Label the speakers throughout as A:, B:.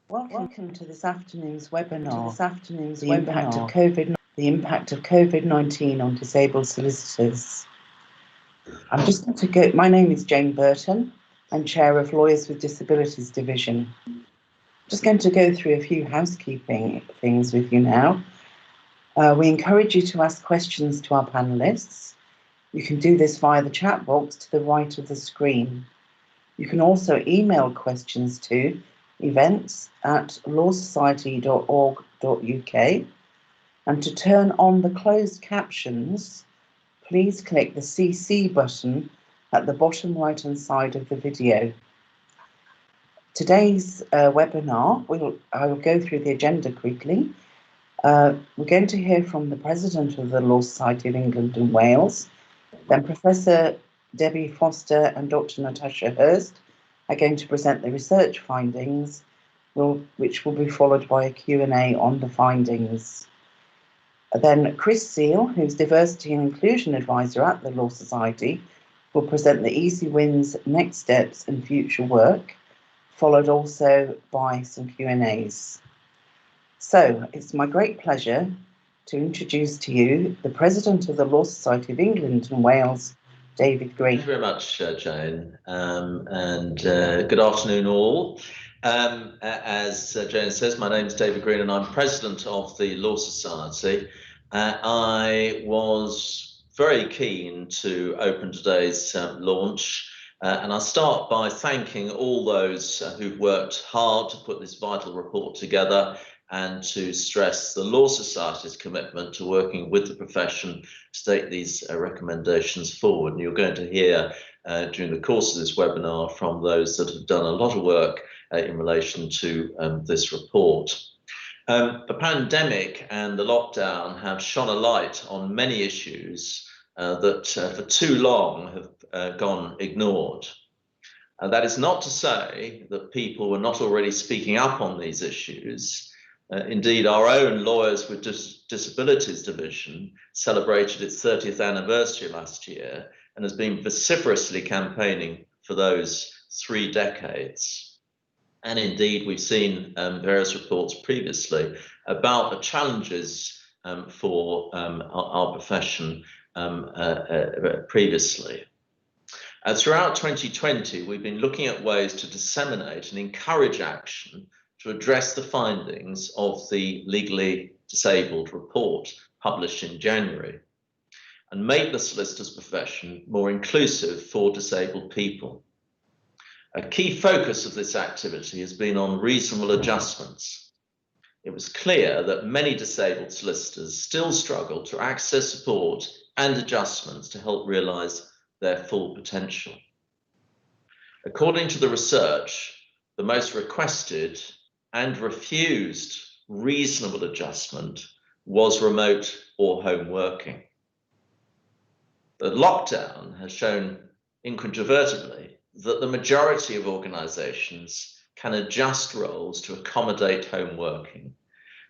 A: Welcome to this afternoon's webinar. The impact of COVID-19 on disabled solicitors. I'm just going to go. My name is Jane Burton. I'm chair of Lawyers with Disabilities Division. Just going to go through a few housekeeping things with you now. We encourage you to ask questions to our panelists. You can do this via the chat box to the right of the screen. You can also email questions to events@lawsociety.org.uk, and to turn on the closed captions, please click the CC button at the bottom right hand side of the video. Today's webinar, I will go through the agenda quickly. We're going to hear from the President of the Law Society of England and Wales, then Professor Debbie Foster and Dr. Natasha Hirst are going to present the research findings, which will be followed by a Q&A on the findings. Then Chris Seel, who's Diversity and Inclusion Advisor at the Law Society, will present the easy wins, next steps and future work, followed also by some Q&As. So it's my great pleasure to introduce to you the President of the Law Society of England and Wales, David Greene.
B: Thank you very much, Jane, and good afternoon all. As Jane says, my name is David Greene and I'm President of the Law Society. I was very keen to open today's launch, and I'll start by thanking all those who've worked hard to put this vital report together and to stress the Law Society's commitment to working with the profession to take these recommendations forward. And you're going to hear during the course of this webinar from those that have done a lot of work in relation to this report. The pandemic and the lockdown have shone a light on many issues that for too long have gone ignored. That is not to say that people were not already speaking up on these issues. Indeed, our own Lawyers with Disabilities Division celebrated its 30th anniversary last year and has been vociferously campaigning for those 3 decades. And indeed, we've seen various reports previously about the challenges for our profession previously. Throughout 2020, we've been looking at ways to disseminate and encourage action to address the findings of the Legally Disabled report published in January and make the solicitor's profession more inclusive for disabled people. A key focus of this activity has been on reasonable adjustments. It was clear that many disabled solicitors still struggle to access support and adjustments to help realise their full potential. According to the research, the most requested and refused reasonable adjustment was remote or home working. The lockdown has shown incontrovertibly that the majority of organisations can adjust roles to accommodate home working.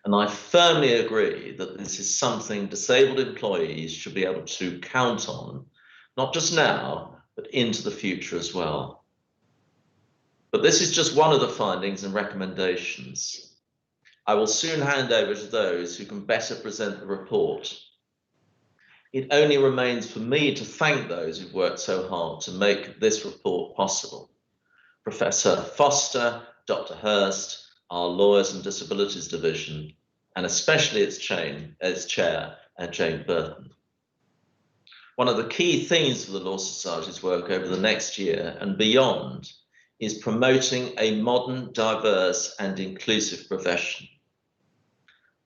B: And I firmly agree that this is something disabled employees should be able to count on, not just now, but into the future as well. But this is just one of the findings and recommendations. I will soon hand over to those who can better present the report. It only remains for me to thank those who've worked so hard to make this report possible. Professor Foster, Dr. Hirst, our Lawyers and Disabilities Division, and especially its chair, Jane Burton. One of the key themes of the Law Society's work over the next year and beyond is promoting a modern, diverse and inclusive profession.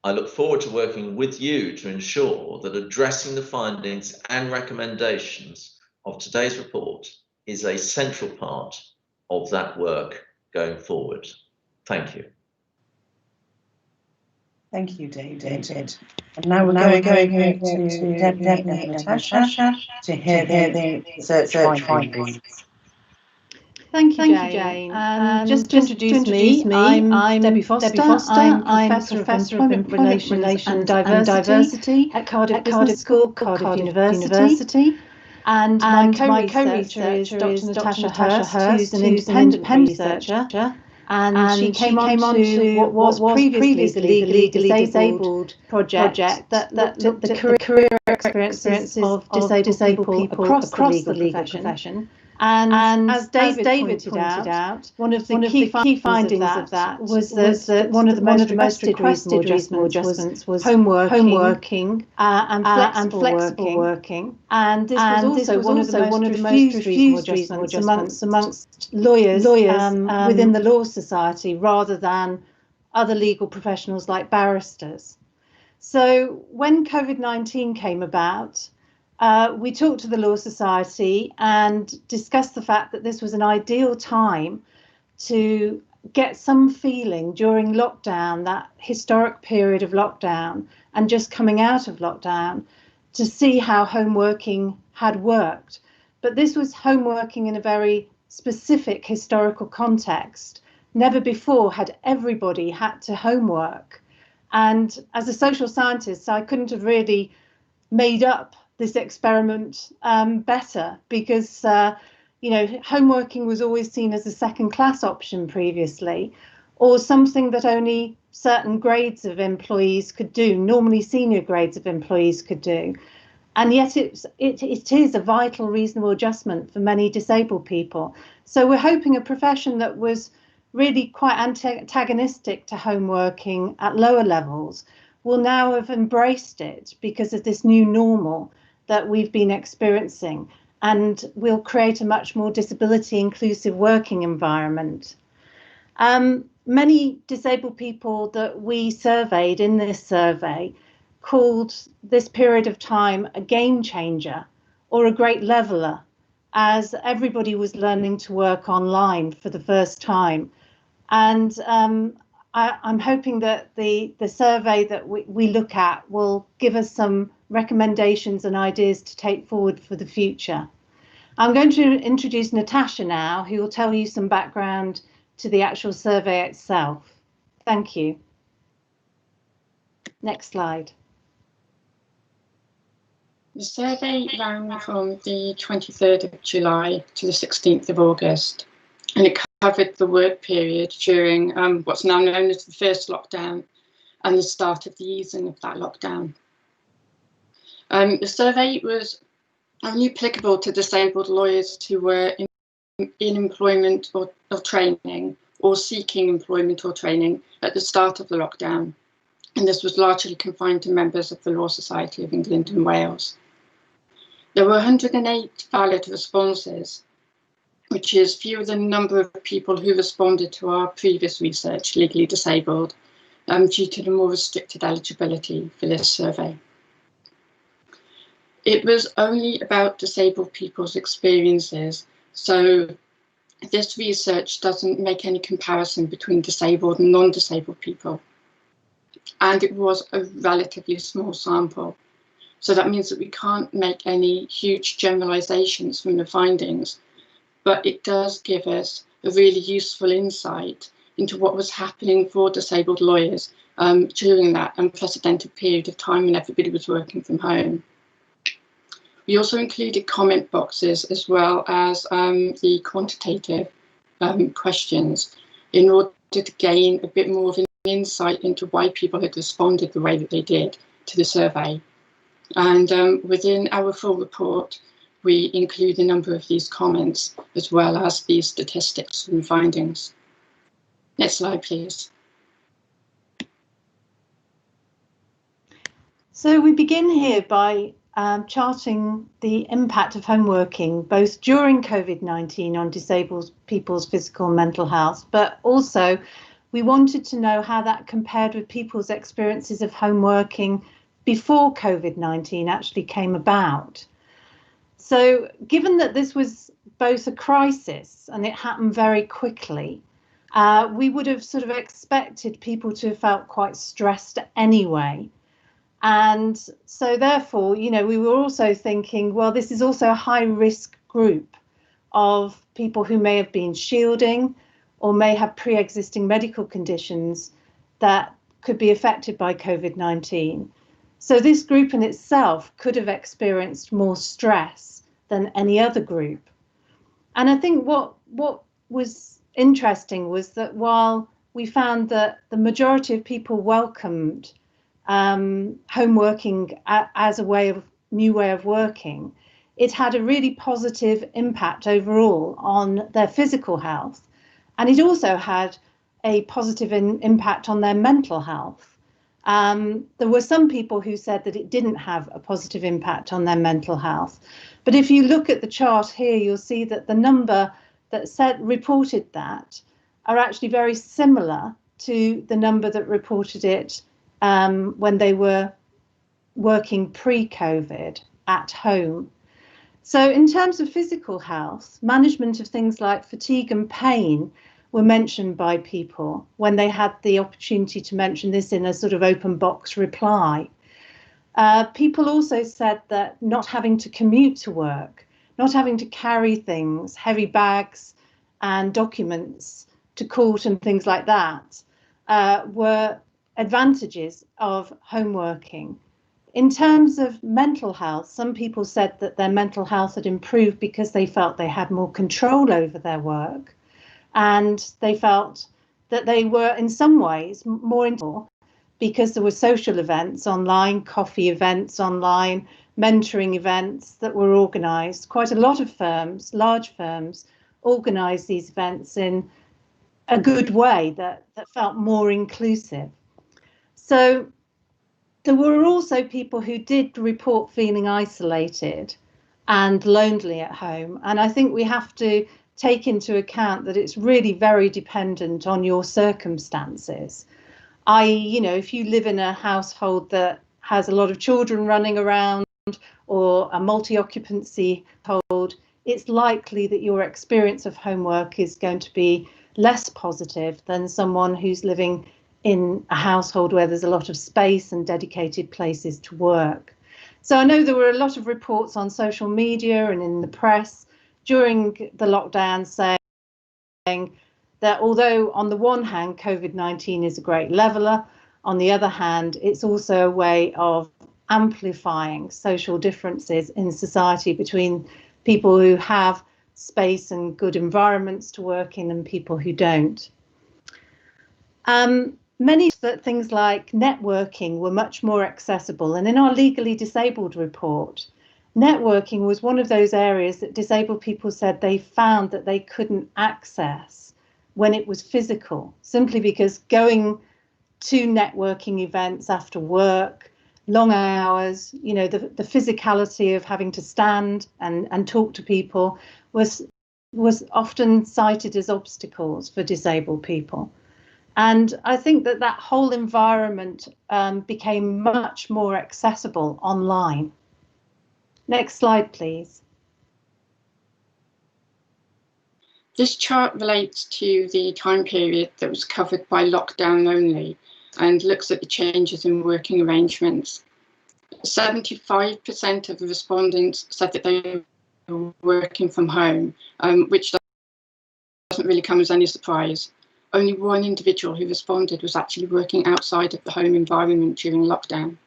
B: I look forward to working with you to ensure that addressing the findings and recommendations of today's report is a central part of that work going forward. Thank you.
A: Thank you, David. And now we're going over to Debbie and Natasha to hear the research findings.
C: Thank you, Jane. Just to introduce me, I'm Debbie Foster. I'm Professor of Employment Relations and Diversity at Cardiff School, Cardiff University. And my co-researcher is Dr. Natasha Hirst, who's an independent researcher. And she came on to what was previously the Legally Disabled project that looked at the career experiences of disabled people across the legal profession. And as David pointed out, one of the key findings of that was that one of the most requested reasonable adjustments was home working and flexible working. And this was also one of the most refused reasonable adjustments amongst lawyers within the Law Society, rather than other legal professionals like barristers. So when COVID-19 came about, we talked to the Law Society and discussed the fact that this was an ideal time to get some feeling during lockdown, that historic period of lockdown, and just coming out of lockdown, to see how home working had worked. But this was home working in a very specific historical context. Never before had everybody had to homework. And as a social scientist, I couldn't have really made up this experiment better, because homeworking was always seen as a second-class option previously, or something that only certain grades of employees could do, normally senior grades of employees could do. And yet it is a vital, reasonable adjustment for many disabled people. So we're hoping a profession that was really quite antagonistic to homeworking at lower levels will now have embraced it because of this new normal that we've been experiencing, and will create a much more disability inclusive working environment. Many disabled people that we surveyed in this survey called this period of time a game changer or a great leveler, as everybody was learning to work online for the first time. And I'm hoping that the survey that we look at will give us some recommendations and ideas to take forward for the future. I'm going to introduce Natasha now, who will tell you some background to the actual survey itself. Thank you. Next slide.
D: The survey ran from the 23rd of July to the 16th of August, and it covered the work period during what's now known as the first lockdown and the start of the easing of that lockdown. The survey was only applicable to disabled lawyers who were in employment or training, or seeking employment or training at the start of the lockdown. And this was largely confined to members of the Law Society of England and Wales. There were 108 valid responses, which is fewer than the number of people who responded to our previous research, Legally Disabled, due to the more restricted eligibility for this survey. It was only about disabled people's experiences, so this research doesn't make any comparison between disabled and non-disabled people. And it was a relatively small sample. So that means that we can't make any huge generalizations from the findings, but it does give us a really useful insight into what was happening for disabled lawyers during that unprecedented period of time when everybody was working from home. We also included comment boxes as well as the quantitative questions in order to gain a bit more of an insight into why people had responded the way that they did to the survey. And within our full report, we include a number of these comments as well as these statistics and findings. Next slide, please.
C: So we begin here by charting the impact of home working, both during COVID-19 on disabled people's physical and mental health, but also we wanted to know how that compared with people's experiences of home working before COVID-19 actually came about. So given that this was both a crisis and it happened very quickly, we would have sort of expected people to have felt quite stressed anyway. And so therefore, you know, we were also thinking, well, this is also a high risk group of people who may have been shielding or may have pre-existing medical conditions that could be affected by COVID-19. So this group in itself could have experienced more stress than any other group. And I think what was interesting was that while we found that the majority of people welcomed home working as a new way of working, it had a really positive impact overall on their physical health. And it also had a positive impact on their mental health. There were some people who said that it didn't have a positive impact on their mental health. But if you look at the chart here, you'll see that the number that reported that are actually very similar to the number that reported it when they were working pre-COVID at home. So in terms of physical health, management of things like fatigue and pain were mentioned by people when they had the opportunity to mention this in a sort of open box reply. People also said that not having to commute to work, not having to carry things, heavy bags and documents to court and things like that were advantages of home working. In terms of mental health, some people said that their mental health had improved because they felt they had more control over their work, and they felt that they were in some ways more into because there were social events online, coffee events online, mentoring events that were organised. Quite a lot of firms, large firms, organised these events in a good way that felt more inclusive. So there were also people who did report feeling isolated and lonely at home. And I think we have to take into account that it's really very dependent on your circumstances. If you live in a household that has a lot of children running around or a multi-occupancy household, it's likely that your experience of homework is going to be less positive than someone who's living in a household where there's a lot of space and dedicated places to work. So I know there were a lot of reports on social media and in the press during the lockdown saying that although on the one hand COVID-19 is a great leveller, on the other hand it's also a way of amplifying social differences in society between people who have space and good environments to work in and people who don't. Many things like networking were much more accessible, and in our legally disabled report, networking was one of those areas that disabled people said they found that they couldn't access when it was physical, simply because going to networking events after work, long hours, the physicality of having to stand and talk to people was often cited as obstacles for disabled people. And I think that whole environment became much more accessible online. Next slide, please.
D: This chart relates to the time period that was covered by lockdown only and looks at the changes in working arrangements. 75% of the respondents said that they were working from home, which doesn't really come as any surprise. Only one individual who responded was actually working outside of the home environment during lockdown.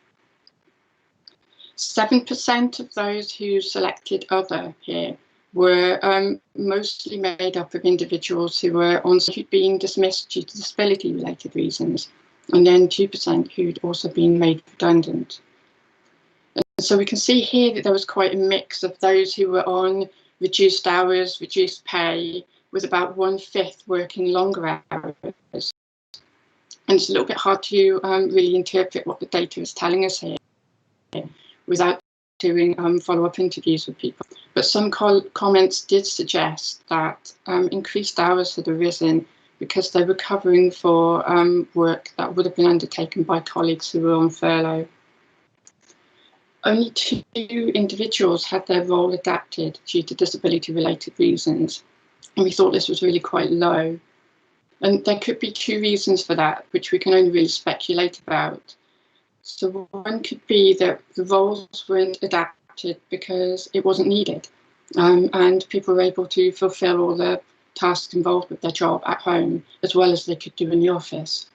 D: 7% of those who selected other here were mostly made up of individuals who were who'd been dismissed due to disability-related reasons, and then 2% who'd also been made redundant. And so we can see here that there was quite a mix of those who were on reduced hours, reduced pay, with about 1/5 working longer hours. And it's a little bit hard to really interpret what the data is telling us here without doing follow-up interviews with people. But some comments did suggest that increased hours had arisen because they were covering for work that would have been undertaken by colleagues who were on furlough. Only 2 individuals had their role adapted due to disability-related reasons. And we thought this was really quite low. And there could be 2 reasons for that, which we can only really speculate about. So one could be that the roles weren't adapted because it wasn't needed, and people were able to fulfill all the tasks involved with their job at home, as well as they could do in the office.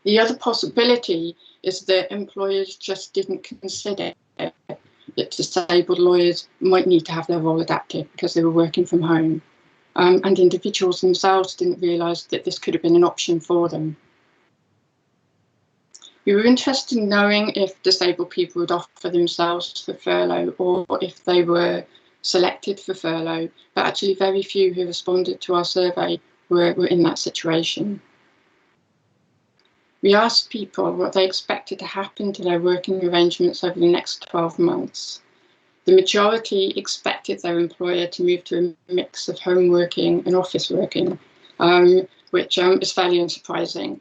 D: The other possibility is that employers just didn't consider that disabled lawyers might need to have their role adapted because they were working from home. and individuals themselves didn't realise that this could have been an option for them. We were interested in knowing if disabled people would offer themselves for furlough or if they were selected for furlough, but actually very few who responded to our survey were in that situation. We asked people what they expected to happen to their working arrangements over the next 12 months. The majority expected their employer to move to a mix of home working and office working, which is fairly unsurprising.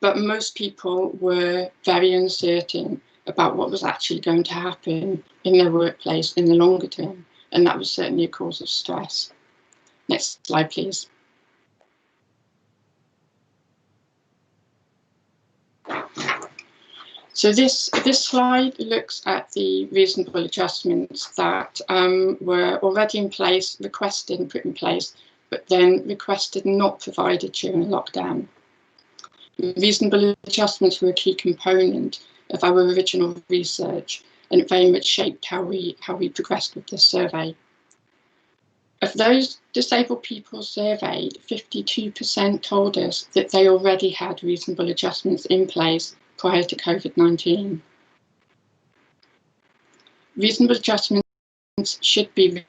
D: But most people were very uncertain about what was actually going to happen in their workplace in the longer term, and that was certainly a cause of stress. Next slide, please. So this slide looks at the reasonable adjustments that were already in place, requested and put in place, but then requested and not provided during lockdown. Reasonable adjustments were a key component of our original research, and it very much shaped how we progressed with this survey. Of those disabled people surveyed, 52% told us that they already had reasonable adjustments in place prior to COVID-19. Reasonable adjustments should be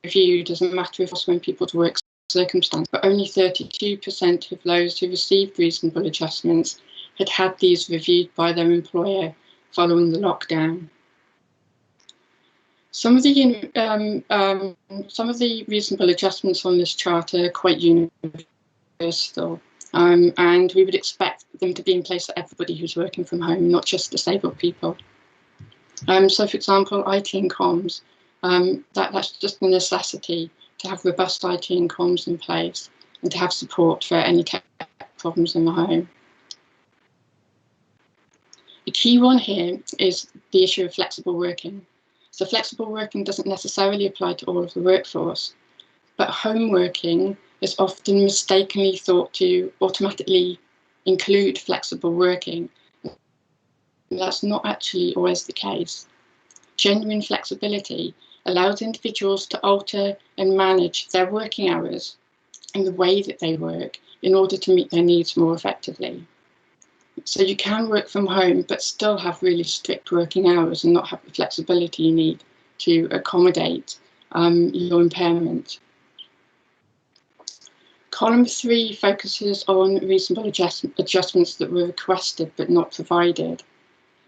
D: reviewed as a matter of course when people's work circumstance, but only 32% of those who received reasonable adjustments had had these reviewed by their employer following the lockdown. Some of the reasonable adjustments on this chart are quite universal, and we would expect them to be in place for everybody who's working from home, not just disabled people. So, for example, IT and comms, that's just a necessity to have robust IT and comms in place and to have support for any tech problems in the home. The key one here is the issue of flexible working. So flexible working doesn't necessarily apply to all of the workforce, but home working is often mistakenly thought to automatically include flexible working. That's not actually always the case. Genuine flexibility allows individuals to alter and manage their working hours and the way that they work in order to meet their needs more effectively. So you can work from home but still have really strict working hours and not have the flexibility you need to accommodate your impairment. Column 3 focuses on reasonable adjustments that were requested but not provided.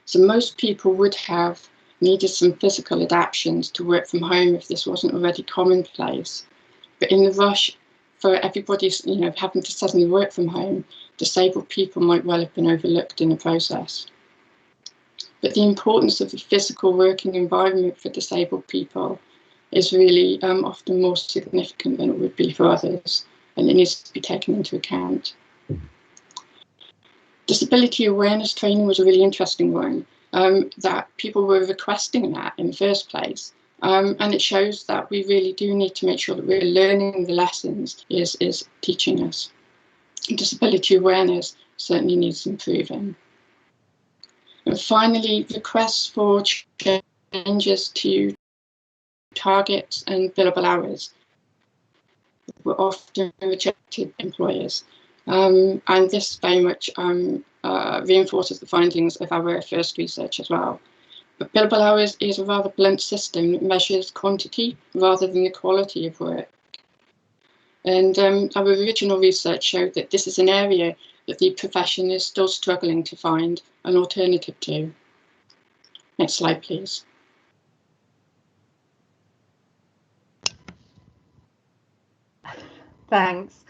D: So most people would have needed some physical adaptations to work from home if this wasn't already commonplace. But in the rush for everybody, having to suddenly work from home, disabled people might well have been overlooked in the process. But the importance of the physical working environment for disabled people is really often more significant than it would be for others, and it needs to be taken into account. Disability awareness training was a really interesting one, that people were requesting that in the first place. And it shows that we really do need to make sure that we're learning the lessons is teaching us. Disability awareness certainly needs improving. And finally, requests for changes to targets and billable hours were often rejected by employers. And this very much reinforces the findings of our first research as well. But billable hours is a rather blunt system that measures quantity rather than the quality of work. And our original research showed that this is an area that the profession is still struggling to find an alternative to. Next slide, please.
C: Thanks.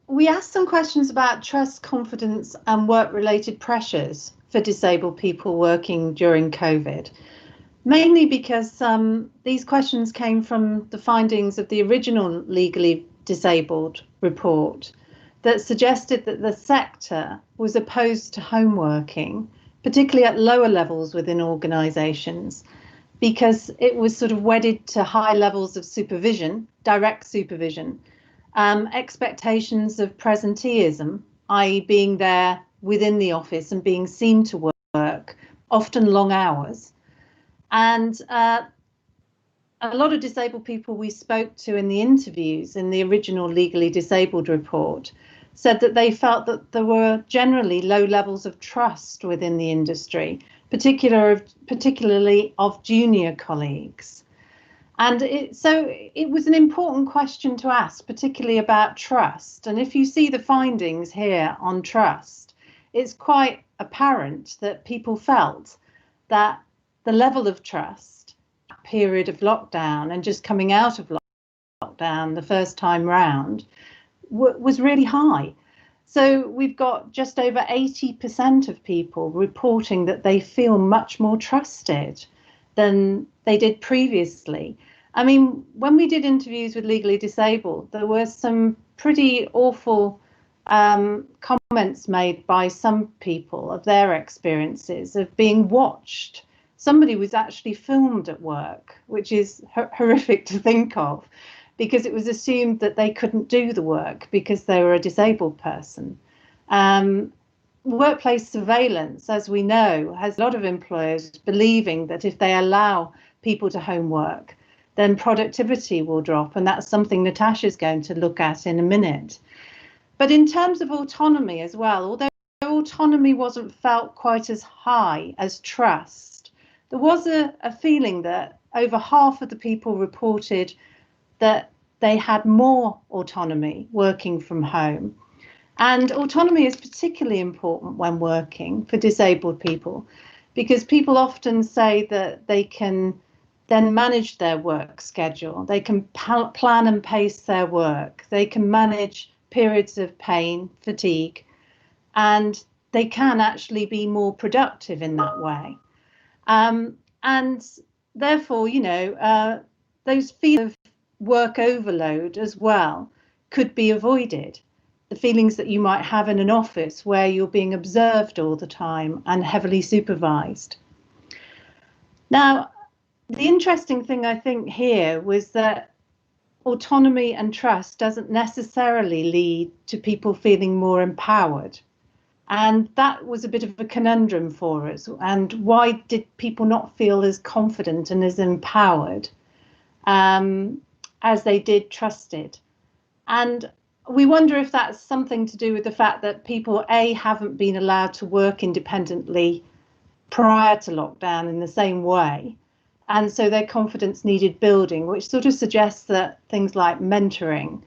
C: We asked some questions about trust, confidence and work-related pressures for disabled people working during COVID, mainly because these questions came from the findings of the original Legally Disabled report that suggested that the sector was opposed to home working, particularly at lower levels within organisations, because it was sort of wedded to high levels of supervision, direct supervision, expectations of presenteeism, i.e. being there within the office and being seen to work, often long hours, and a lot of disabled people we spoke to in the interviews in the original Legally Disabled report said that they felt that there were generally low levels of trust within the industry, particularly of junior colleagues. And so it was an important question to ask, particularly about trust. And if you see the findings here on trust, it's quite apparent that people felt that the level of trust, period of lockdown and just coming out of lockdown the first time round, was really high. So we've got just over 80% of people reporting that they feel much more trusted than they did previously. I mean, when we did interviews with Legally Disabled, there were some pretty awful comments made by some people of their experiences of being watched. Somebody was actually filmed at work, which is horrific to think of, because it was assumed that they couldn't do the work because they were a disabled person. Workplace surveillance, as we know, has a lot of employers believing that if they allow people to home work, then productivity will drop. And that's something Natasha's going to look at in a minute. But in terms of autonomy as well, although autonomy wasn't felt quite as high as trust, there was a feeling that over half of the people reported that they had more autonomy working from home. And autonomy is particularly important when working for disabled people, because people often say that they can then manage their work schedule. They can plan and pace their work. They can manage periods of pain, fatigue, and they can actually be more productive in that way. And therefore, you know, those feelings of work overload as well could be avoided. The feelings that you might have in an office where you're being observed all the time and heavily supervised. Now, the interesting thing I think here was that autonomy and trust doesn't necessarily lead to people feeling more empowered. And that was a bit of a conundrum for us. And why did people not feel as confident and as empowered as they did trusted? And we wonder if that's something to do with the fact that people, A, haven't been allowed to work independently prior to lockdown in the same way. And so their confidence needed building, which sort of suggests that things like mentoring,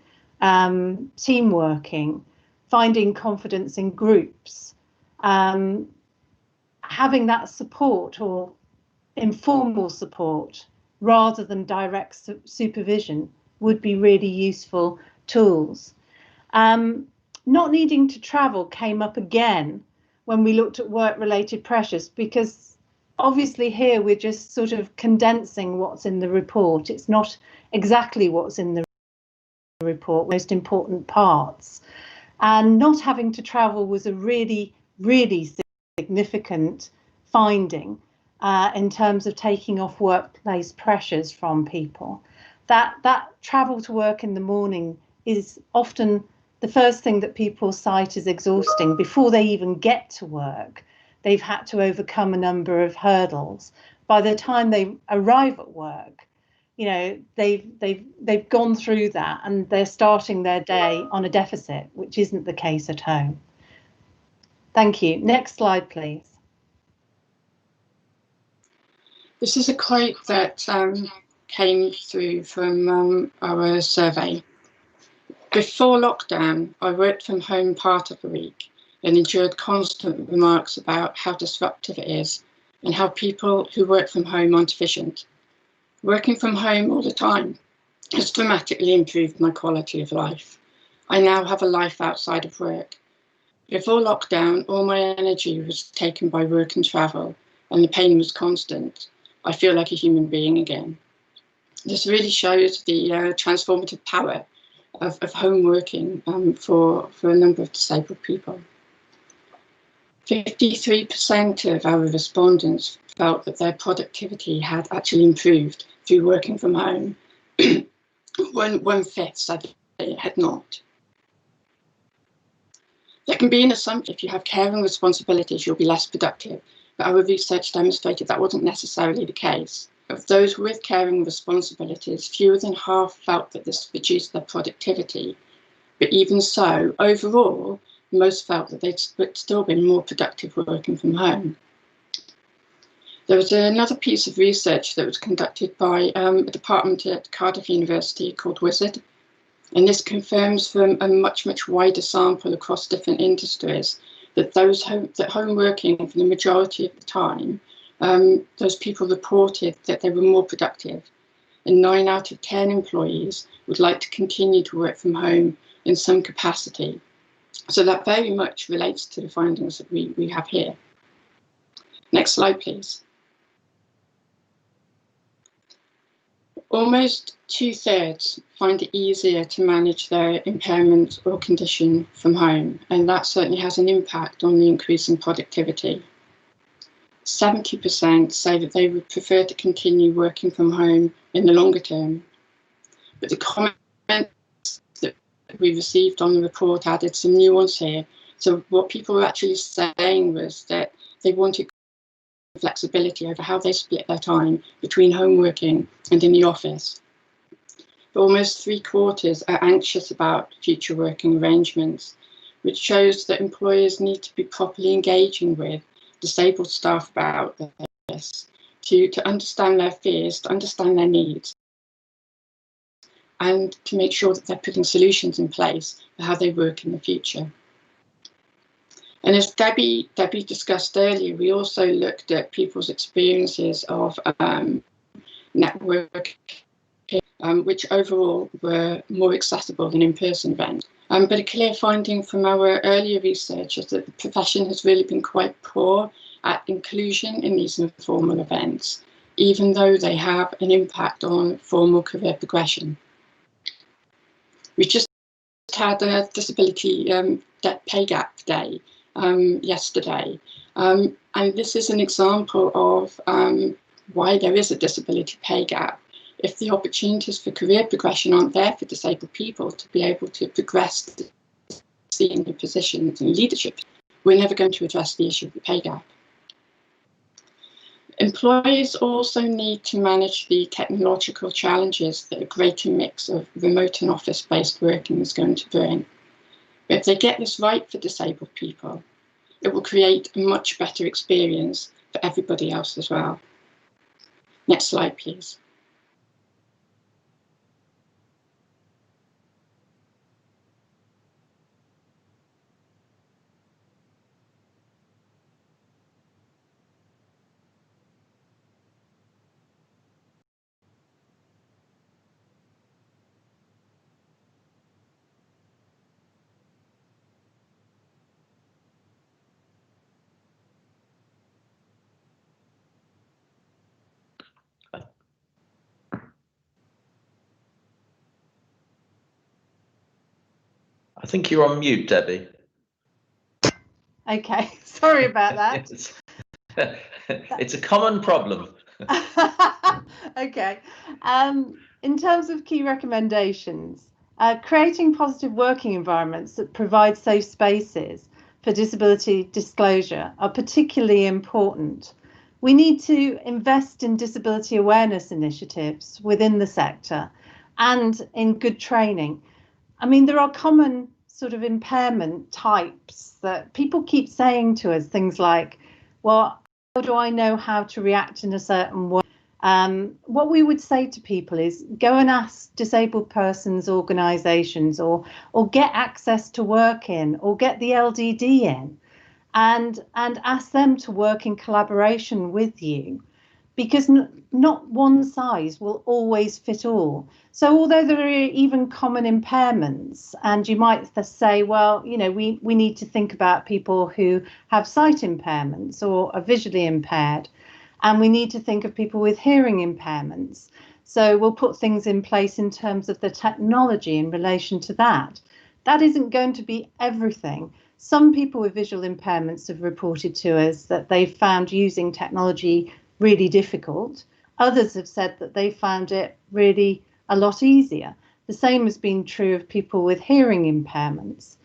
C: team working, finding confidence in groups, having that support or informal support rather than direct supervision would be really useful tools. Not needing to travel came up again when we looked at work-related pressures, because obviously here we're just sort of condensing what's in the report. It's not exactly what's in the report, most important parts. And not having to travel was a really, really significant finding in terms of taking off workplace pressures from people. That travel to work in the morning is often the first thing that people cite as exhausting. Before they even get to work, they've had to overcome a number of hurdles. By the time they arrive at work, you know, they've gone through that and they're starting their day on a deficit, which isn't the case at home. Thank you. Next slide, please.
D: This is a quote that came through from our survey. Before lockdown, I worked from home part of the week and endured constant remarks about how disruptive it is and how people who work from home aren't efficient. Working from home all the time has dramatically improved my quality of life. I now have a life outside of work. Before lockdown, all my energy was taken by work and travel, and the pain was constant. I feel like a human being again. This really shows the transformative power of home working for a number of disabled people. 53% of our respondents felt that their productivity had actually improved through working from home. 1/5 said it had not. There can be an assumption if you have caring responsibilities, you'll be less productive, but our research demonstrated that wasn't necessarily the case. Of those with caring responsibilities, fewer than half felt that this reduced their productivity. But even so, overall, most felt that they'd still been more productive working from home. There was another piece of research that was conducted by a department at Cardiff University called WIZARD, and this confirms from a much wider sample across different industries that home working for the majority of the time, those people reported that they were more productive, and 9 out of 10 employees would like to continue to work from home in some capacity. So that very much relates to the findings that we have here. Next slide, please. Almost 2/3 find it easier to manage their impairment or condition from home, and that certainly has an impact on the increase in productivity. 70% say that they would prefer to continue working from home in the longer term. But the comments that we received on the report added some nuance here. So what people were actually saying was that they wanted flexibility over how they split their time between home working and in the office. But almost 3/4 are anxious about future working arrangements, which shows that employers need to be properly engaging with disabled staff about this, to understand their fears, to understand their needs, and to make sure that they're putting solutions in place for how they work in the future. And as Debbie discussed earlier, we also looked at people's experiences of networking, which overall were more accessible than in-person events. But a clear finding from our earlier research is that the profession has really been quite poor at inclusion in these informal events, even though they have an impact on formal career progression. We just had a disability pay gap day yesterday, and this is an example of why there is a disability pay gap. If the opportunities for career progression aren't there for disabled people to be able to progress to senior positions and leadership, we're never going to address the issue of the pay gap. Employers also need to manage the technological challenges that a greater mix of remote and office-based working is going to bring. But if they get this right for disabled people, it will create a much better experience for everybody else as well. Next slide, please.
B: I think you're on mute, Debbie.
C: Okay, sorry about that.
B: It's a common problem.
C: Okay. In terms of key recommendations, creating positive working environments that provide safe spaces for disability disclosure are particularly important. We need to invest in disability awareness initiatives within the sector and in good training. I mean, there are common sort of impairment types that people keep saying to us, things like, well, how do I know how to react in a certain way? What we would say to people is go and ask disabled persons organisations or get access to work in or get the LDD in and ask them to work in collaboration with you, because not one size will always fit all. So although there are even common impairments, and you might say, well, you know, we need to think about people who have sight impairments or are visually impaired, and we need to think of people with hearing impairments. So we'll put things in place in terms of the technology in relation to that. That isn't going to be everything. Some people with visual impairments have reported to us that they've found using technology really difficult. Others have said that they found it really a lot easier. The same has been true of people with hearing impairments.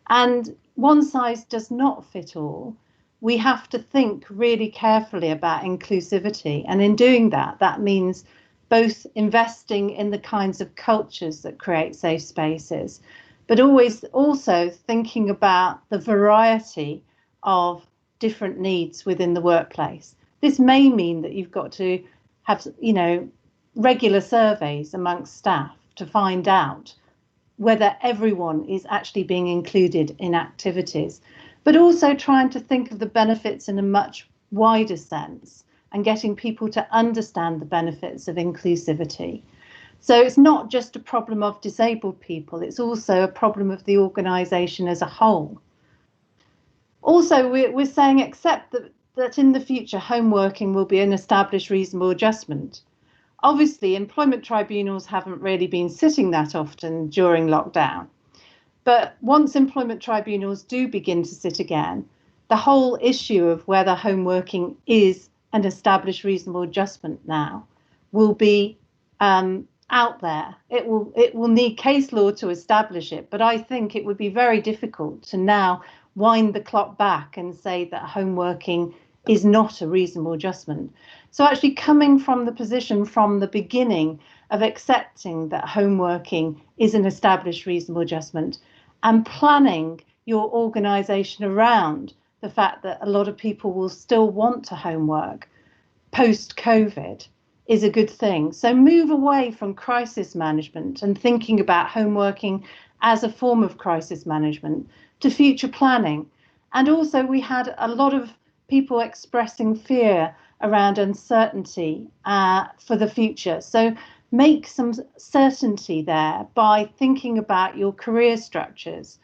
C: And one size does not fit all. we have to think really carefully about inclusivity. And in doing that, that means both investing in the kinds of cultures that create safe spaces, but always also thinking about the variety of different needs within the workplace. This may mean that you've got to have, regular surveys amongst staff to find out whether everyone is actually being included in activities, but also trying to think of the benefits in a much wider sense and getting people to understand the benefits of inclusivity. So it's not just a problem of disabled people, it's also a problem of the organisation as a whole. Also, we're saying accept that in the future home working will be an established reasonable adjustment. Obviously, employment tribunals haven't really been sitting that often during lockdown. But once employment tribunals do begin to sit again, the whole issue of whether home working is an established reasonable adjustment now will be out there. It will need case law to establish it, but I think it would be very difficult to now wind the clock back and say that home working is not a reasonable adjustment. So actually coming from the position from the beginning of accepting that home working is an established reasonable adjustment and planning your organisation around the fact that a lot of people will still want to homework post-COVID is a good thing. So move away from crisis management and thinking about home working as a form of crisis management to future planning. And also we had a lot of people expressing fear around uncertainty for the future. So make some certainty there by thinking about your career structures.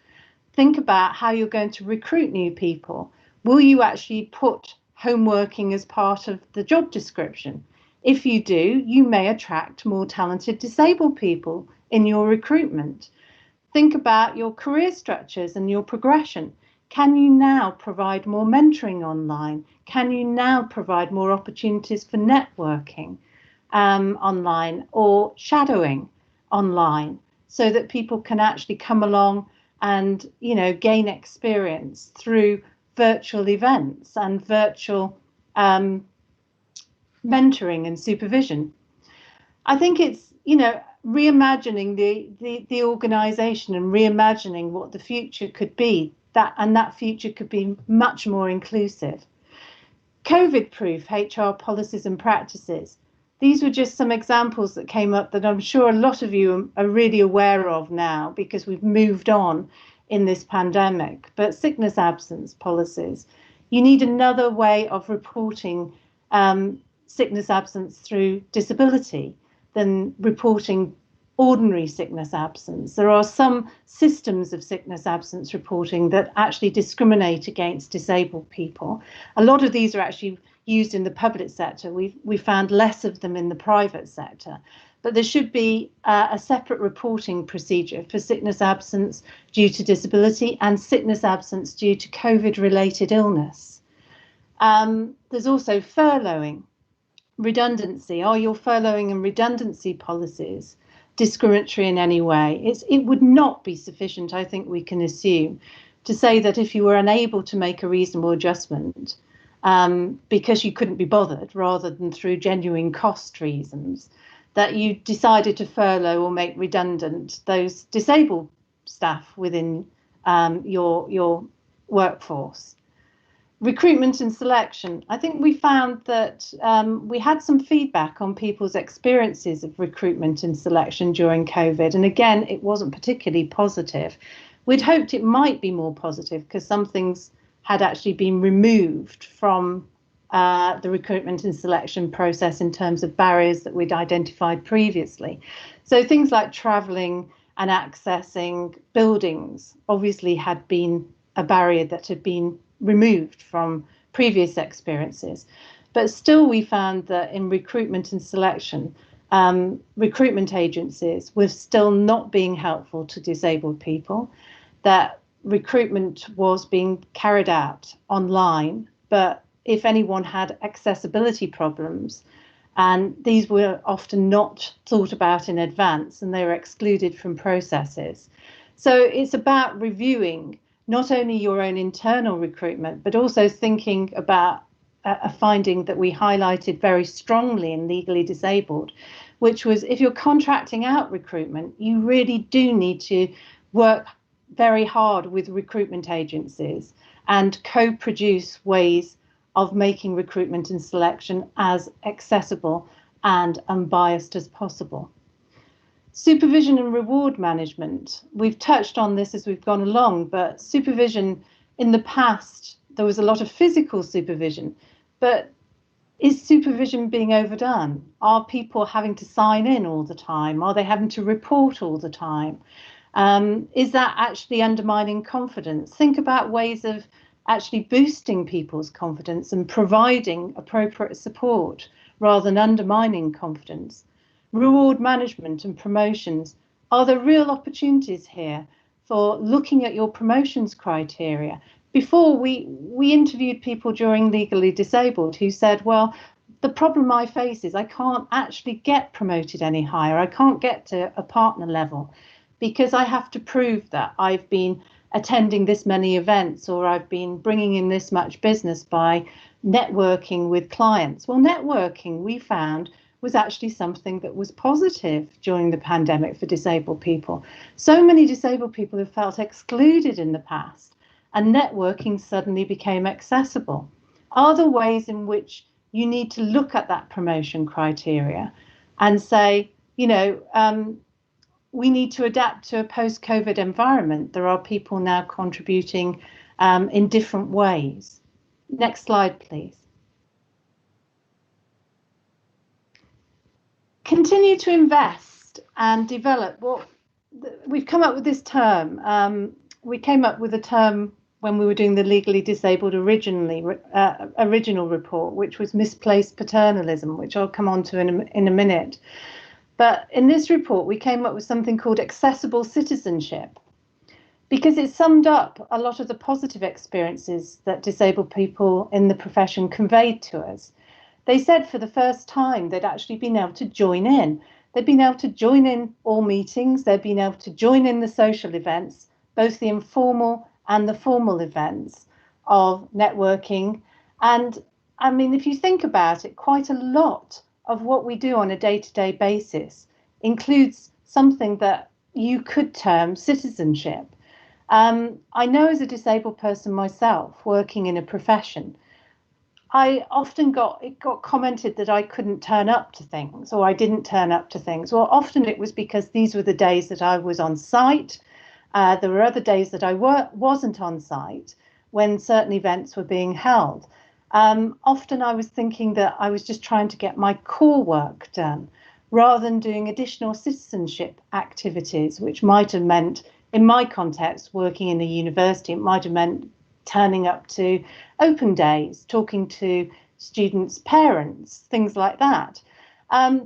C: Think about how you're going to recruit new people. Will you actually put home working as part of the job description? If you do, you may attract more talented disabled people in your recruitment. Think about your career structures and your progression. Can you now provide more mentoring online? Can you now provide more opportunities for networking online or shadowing online so that people can actually come along and, gain experience through virtual events and virtual mentoring and supervision? I think it's, reimagining the organisation and reimagining what the future could be. That future could be much more inclusive. COVID-proof HR policies and practices. These were just some examples that came up that I'm sure a lot of you are really aware of now because we've moved on in this pandemic. But sickness absence policies. You need another way of reporting sickness absence through disability than reporting ordinary sickness absence. There are some systems of sickness absence reporting that actually discriminate against disabled people. A lot of these are actually used in the public sector. We found less of them in the private sector. But there should be a separate reporting procedure for sickness absence due to disability and sickness absence due to COVID-related illness. There's also furloughing, redundancy. Are your furloughing and redundancy policies discriminatory in any way? It would not be sufficient, I think we can assume, to say that if you were unable to make a reasonable adjustment because you couldn't be bothered rather than through genuine cost reasons, that you decided to furlough or make redundant those disabled staff within your workforce. Recruitment and selection. I think we found that we had some feedback on people's experiences of recruitment and selection during COVID. And again, it wasn't particularly positive. We'd hoped it might be more positive because some things had actually been removed from the recruitment and selection process in terms of barriers that we'd identified previously. So things like travelling and accessing buildings obviously had been a barrier that had been removed from previous experiences. But still we found that in recruitment and selection, recruitment agencies were still not being helpful to disabled people, that recruitment was being carried out online, but if anyone had accessibility problems, and these were often not thought about in advance and they were excluded from processes. So it's about reviewing not only your own internal recruitment, but also thinking about a finding that we highlighted very strongly in Legally Disabled, which was if you're contracting out recruitment, you really do need to work very hard with recruitment agencies and co-produce ways of making recruitment and selection as accessible and unbiased as possible. Supervision and reward management. We've touched on this as we've gone along, but supervision in the past, there was a lot of physical supervision, but is supervision being overdone? Are people having to sign in all the time? Are they having to report all the time? Is that actually undermining confidence? Think about ways of actually boosting people's confidence and providing appropriate support rather than undermining confidence. Reward management and promotions. Are there real opportunities here for looking at your promotions criteria? Before, we interviewed people during Legally Disabled who said, well, the problem I face is I can't actually get promoted any higher. I can't get to a partner level because I have to prove that I've been attending this many events or I've been bringing in this much business by networking with clients. Well, networking, we found, was actually something that was positive during the pandemic for disabled people. So many disabled people have felt excluded in the past, and networking suddenly became accessible. Are there ways in which you need to look at that promotion criteria and say, you know, we need to adapt to a post-COVID environment? There are people now contributing in different ways. Next slide, please. Continue to invest and develop. Well, we've come up with this term. We came up with a term when we were doing the Legally Disabled original report, which was misplaced paternalism, which I'll come on to in a minute. But in this report, we came up with something called accessible citizenship, because it summed up a lot of the positive experiences that disabled people in the profession conveyed to us. They said for the first time they'd actually been able to join in. They'd been able to join in all meetings. They'd been able to join in the social events, both the informal and the formal events of networking. And I mean, if you think about it, quite a lot of what we do on a day-to-day basis includes something that you could term citizenship. I know as a disabled person myself, working in a profession, I often got commented that I couldn't turn up to things, or I didn't turn up to things. Well, often it was because these were the days that I was on site. There were other days that I wasn't on site when certain events were being held. Often I was thinking that I was just trying to get my core work done, rather than doing additional citizenship activities, which might have meant, in my context, working in a university, it might have meant turning up to open days, talking to students' parents, things like that.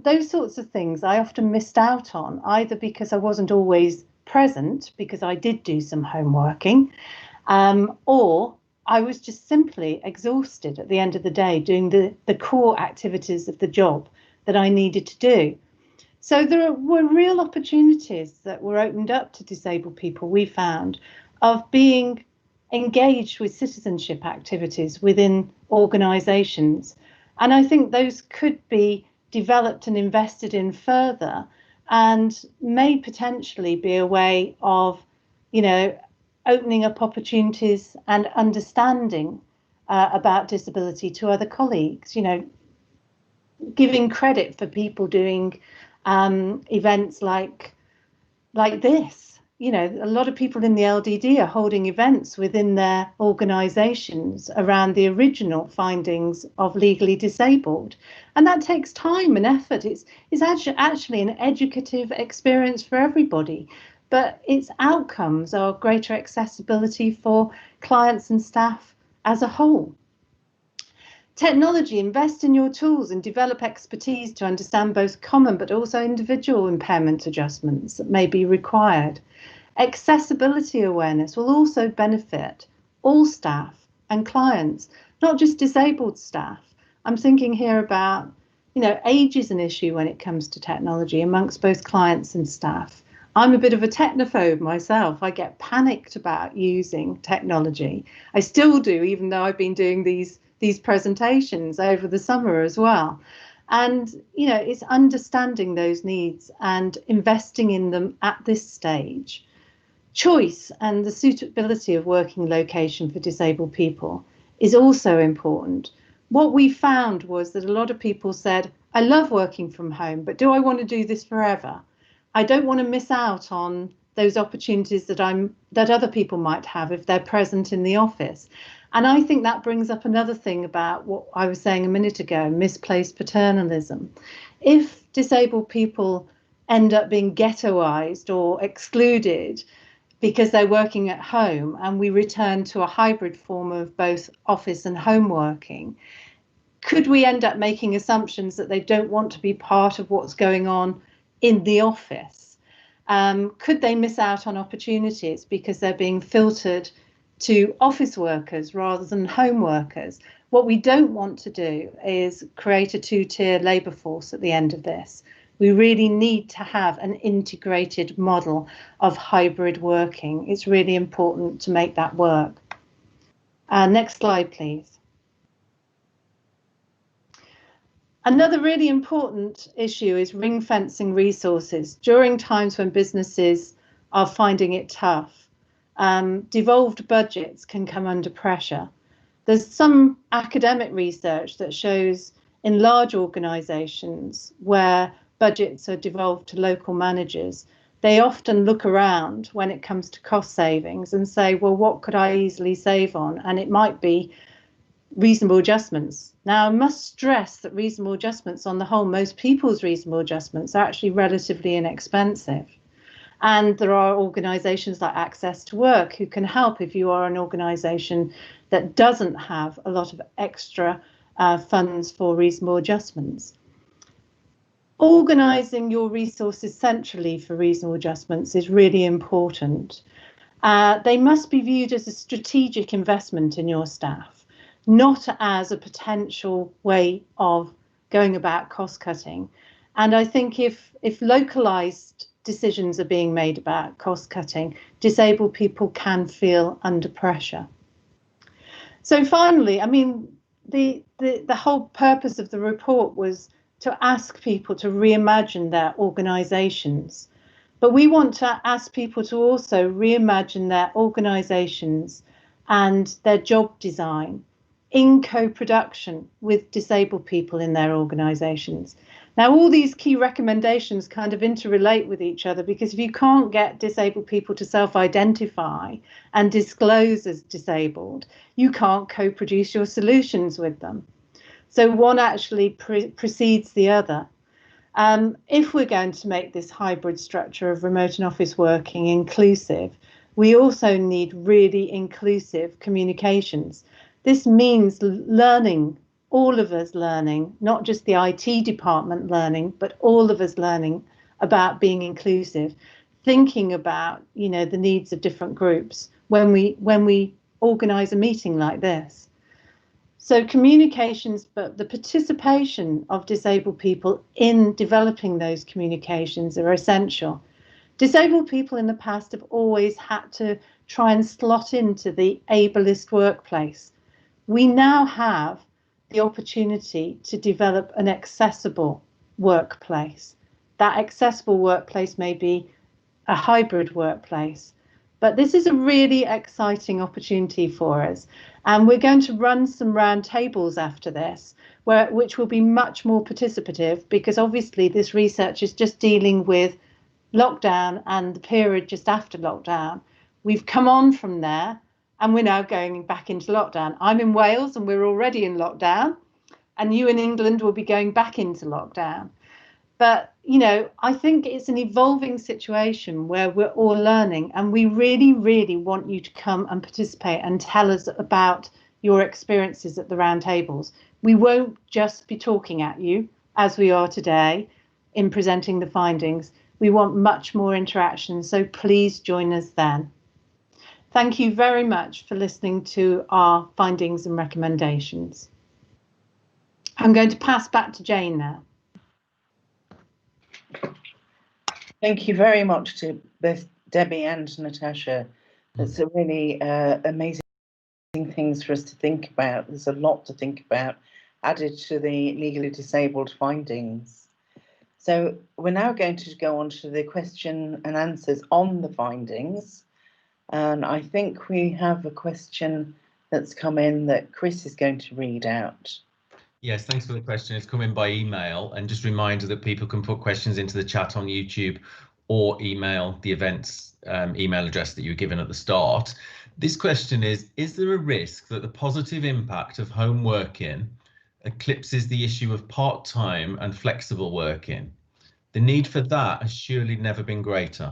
C: Those sorts of things I often missed out on, either because I wasn't always present, because I did do some homeworking, or I was just simply exhausted at the end of the day doing the core activities of the job that I needed to do. So there were real opportunities that were opened up to disabled people, we found, of being engaged with citizenship activities within organisations. And I think those could be developed and invested in further, and may potentially be a way of, you know, opening up opportunities and understanding about disability to other colleagues, you know, giving credit for people doing events like this. You know, a lot of people in the LDD are holding events within their organisations around the original findings of Legally Disabled. And that takes time and effort. It's actually an educative experience for everybody, but its outcomes are greater accessibility for clients and staff as a whole. Technology, invest in your tools and develop expertise to understand both common but also individual impairment adjustments that may be required. Accessibility awareness will also benefit all staff and clients, not just disabled staff. I'm thinking here about, you know, age is an issue when it comes to technology amongst both clients and staff. I'm a bit of a technophobe myself. I get panicked about using technology. I still do, even though I've been doing these presentations over the summer as well. And, you know, it's understanding those needs and investing in them at this stage. Choice and the suitability of working location for disabled people is also important. What we found was that a lot of people said, I love working from home, but do I want to do this forever? I don't want to miss out on those opportunities that other people might have if they're present in the office. And I think that brings up another thing about what I was saying a minute ago, misplaced paternalism. If disabled people end up being ghettoized or excluded because they're working at home, and we return to a hybrid form of both office and home working, could we end up making assumptions that they don't want to be part of what's going on in the office? Could they miss out on opportunities because they're being filtered to office workers rather than home workers? What we don't want to do is create a two-tier labour force at the end of this. We really need to have an integrated model of hybrid working. It's really important to make that work. Next slide, please. Another really important issue is ring fencing resources during times when businesses are finding it tough. Devolved budgets can come under pressure. There's some academic research that shows in large organisations where budgets are devolved to local managers, they often look around when it comes to cost savings and say, well, what could I easily save on? And it might be reasonable adjustments. Now, I must stress that reasonable adjustments, on the whole, most people's reasonable adjustments are actually relatively inexpensive. And there are organisations like Access to Work who can help if you are an organisation that doesn't have a lot of extra funds for reasonable adjustments. Organising your resources centrally for reasonable adjustments is really important. They must be viewed as a strategic investment in your staff, not as a potential way of going about cost cutting. And I think if localised decisions are being made about cost cutting, disabled people can feel under pressure. So finally, I mean, the whole purpose of the report was to ask people to reimagine their organisations. But we want to ask people to also reimagine their organisations and their job design in co-production with disabled people in their organisations. Now, all these key recommendations kind of interrelate with each other, because if you can't get disabled people to self-identify and disclose as disabled, you can't co-produce your solutions with them. So one actually precedes the other. If we're going to make this hybrid structure of remote and office working inclusive, we also need really inclusive communications. This means learning, all of us learning, not just the IT department learning, but all of us learning about being inclusive, thinking about, you know, the needs of different groups when we organise a meeting like this. So communications, but the participation of disabled people in developing those communications are essential. Disabled people in the past have always had to try and slot into the ableist workplace. We now have the opportunity to develop an accessible workplace. That accessible workplace may be a hybrid workplace, but this is a really exciting opportunity for us. And we're going to run some round tables after this, which will be much more participative, because obviously this research is just dealing with lockdown and the period just after lockdown. We've come on from there and we're now going back into lockdown. I'm in Wales and we're already in lockdown, and you in England will be going back into lockdown. But, you know, I think it's an evolving situation where we're all learning, and we really, really want you to come and participate and tell us about your experiences at the round tables. We won't just be talking at you as we are today in presenting the findings. We want much more interaction, so please join us then. Thank you very much for listening to our findings and recommendations. I'm going to pass back to Jane now.
A: Thank you very much to both Debbie and Natasha. That's a really amazing things for us to think about. There's a lot to think about added to the legally disabled findings. So we're now going to go on to the question and answers on the findings. And I think we have a question that's come in that Chris is going to read out.
E: Yes, thanks for the question. It's come in by email, and just a reminder that people can put questions into the chat on YouTube or email the events email address that you were given at the start. This question is there a risk that the positive impact of home working eclipses the issue of part-time and flexible working? The need for that has surely never been greater.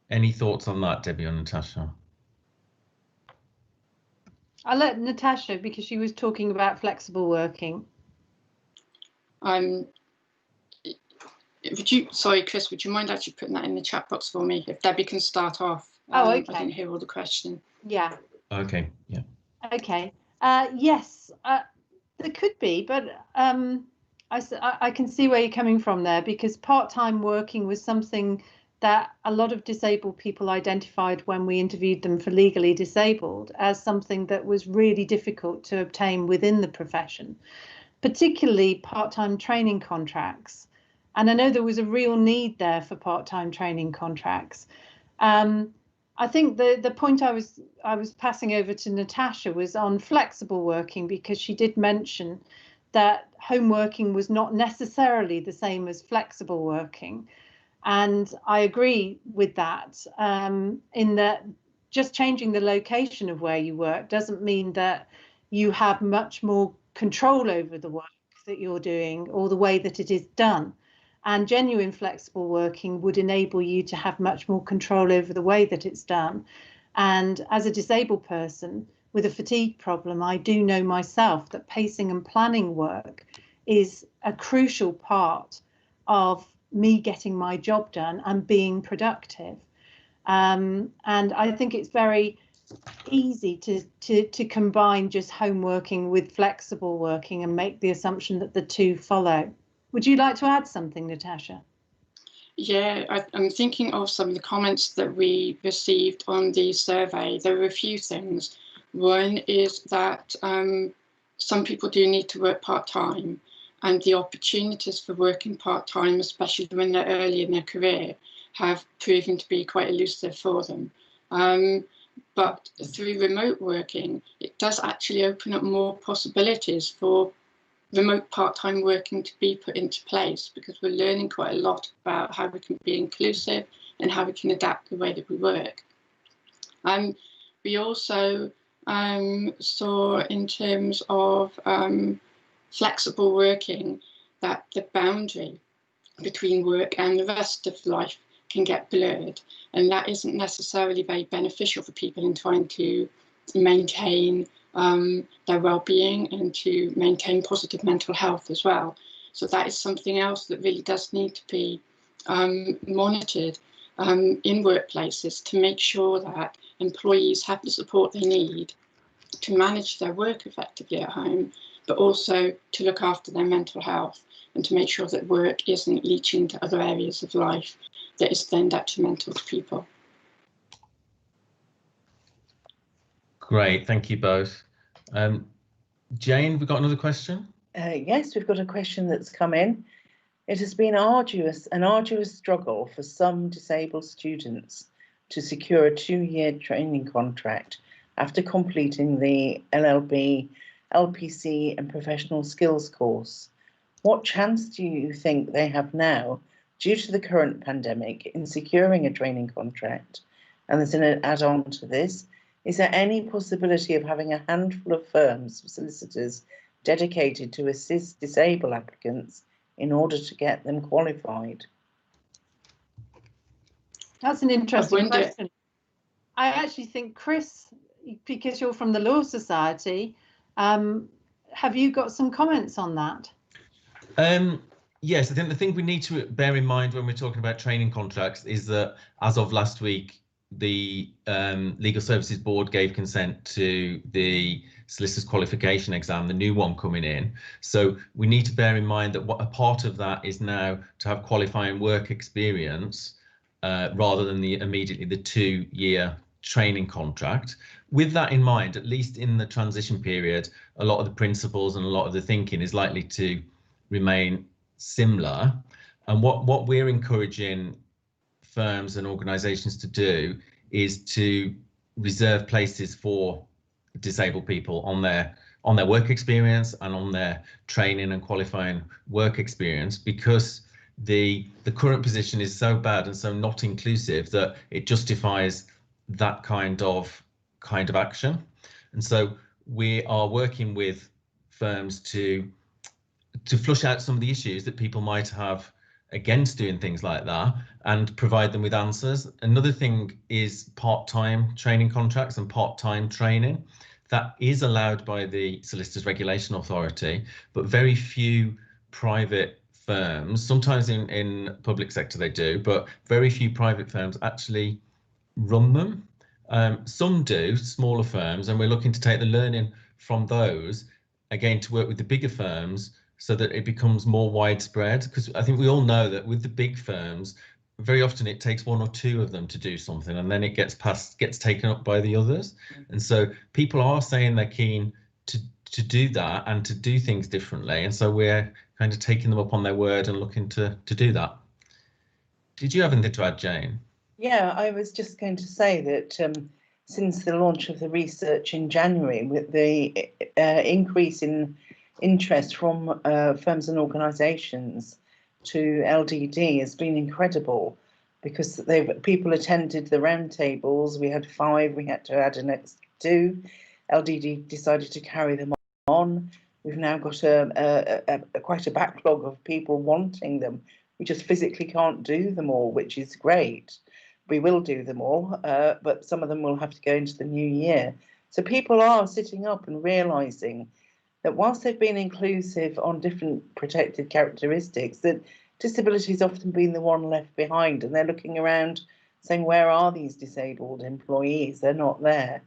E: Any thoughts on that, Debbie or Natasha?
C: I'll let Natasha, because she was talking about flexible working.
D: Sorry, Chris, would you mind actually putting that in the chat box for me? If Debbie can start off.
C: Okay.
D: I didn't hear all the question.
C: Yeah.
E: Okay, yeah.
C: Okay. Yes, there could be, but I can see where you're coming from there, because part-time working was something that a lot of disabled people identified when we interviewed them for legally disabled as something that was really difficult to obtain within the profession, particularly part-time training contracts. And I know there was a real need there for part-time training contracts. I think the point I was passing over to Natasha was on flexible working, because she did mention that home working was not necessarily the same as flexible working. And I agree with that, in that just changing the location of where you work doesn't mean that you have much more control over the work that you're doing or the way that it is done. And genuine flexible working would enable you to have much more control over the way that it's done. And as a disabled person with a fatigue problem, I do know myself that pacing and planning work is a crucial part of me getting my job done and being productive. And I think it's very easy to combine just home working with flexible working and make the assumption that the two follow. Would you like to add something, Natasha?
D: Yeah, I'm thinking of some of the comments that we received on the survey. There were a few things. One is that some people do need to work part-time, and the opportunities for working part-time, especially when they're early in their career, have proven to be quite elusive for them. But through remote working, it does actually open up more possibilities for remote part-time working to be put into place, because we're learning quite a lot about how we can be inclusive and how we can adapt the way that we work. We also saw, in terms of flexible working, that the boundary between work and the rest of life can get blurred, and that isn't necessarily very beneficial for people in trying to maintain their well-being and to maintain positive mental health as well. So that is something else that really does need to be monitored in workplaces, to make sure that employees have the support they need to manage their work effectively at home, but also to look after their mental health and to make sure that work isn't leaching to other areas of life that is then detrimental to people.
E: Great, thank you both. Jane, we've got another question?
A: Yes, we've got a question that's come in. It has been an arduous struggle for some disabled students to secure a 2-year training contract after completing the LLB, LPC and professional skills course. What chance do you think they have now, due to the current pandemic, in securing a training contract? And there's an add-on to this. Is there any possibility of having a handful of firms, solicitors, dedicated to assist disabled applicants in order to get them qualified?
C: That's an interesting question. I actually think, Chris, because you're from the Law Society, have you got some comments on that?
E: Yes, I think the thing we need to bear in mind when we're talking about training contracts is that as of last week, the Legal Services Board gave consent to the Solicitor's Qualification exam, the new one coming in. So we need to bear in mind that what a part of that is now to have qualifying work experience rather than immediately the 2-year training contract. With that in mind, at least in the transition period, a lot of the principles and a lot of the thinking is likely to remain similar. And what we're encouraging firms and organisations to do is to reserve places for disabled people on their work experience and on their training and qualifying work experience, because the current position is so bad and so not inclusive that it justifies that kind of action. And so we are working with firms to flush out some of the issues that people might have against doing things like that and provide them with answers. Another thing is part-time training contracts and part-time training. That is allowed by the Solicitors Regulation Authority, but very few private firms, sometimes in public sector they do, but very few private firms actually run them. Some do, smaller firms, and we're looking to take the learning from those, again, to work with the bigger firms so that it becomes more widespread. Because I think we all know that with the big firms, very often it takes 1 or 2 of them to do something, and then it gets taken up by the others. And so people are saying they're keen to do that and to do things differently. And so we're kind of taking them up on their word and looking to do that. Did you have anything to add, Jane?
A: Yeah, I was just going to say that since the launch of the research in January, with the increase in interest from firms and organisations to LDD has been incredible, because people attended the roundtables. We had 5, we had to add an next 2. LDD decided to carry them on. We've now got quite a backlog of people wanting them. We just physically can't do them all, which is great. We will do them all, but some of them will have to go into the new year. So people are sitting up and realising that whilst they've been inclusive on different protected characteristics, that disability has often been the one left behind, and they're looking around saying, where are these disabled employees? They're not there.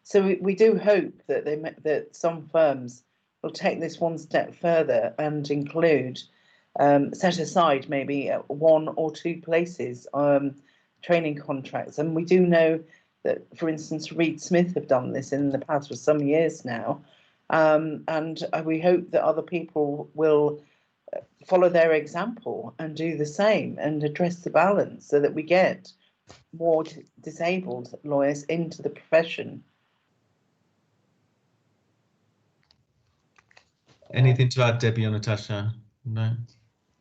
A: So we do hope that that some firms will take this one step further and include, set aside maybe 1 or 2 places, training contracts. And we do know that, for instance, Reed Smith have done this in the past for some years now. And we hope that other people will follow their example and do the same and address the balance so that we get more disabled lawyers into the profession.
E: Anything to add, Debbie or Natasha? No?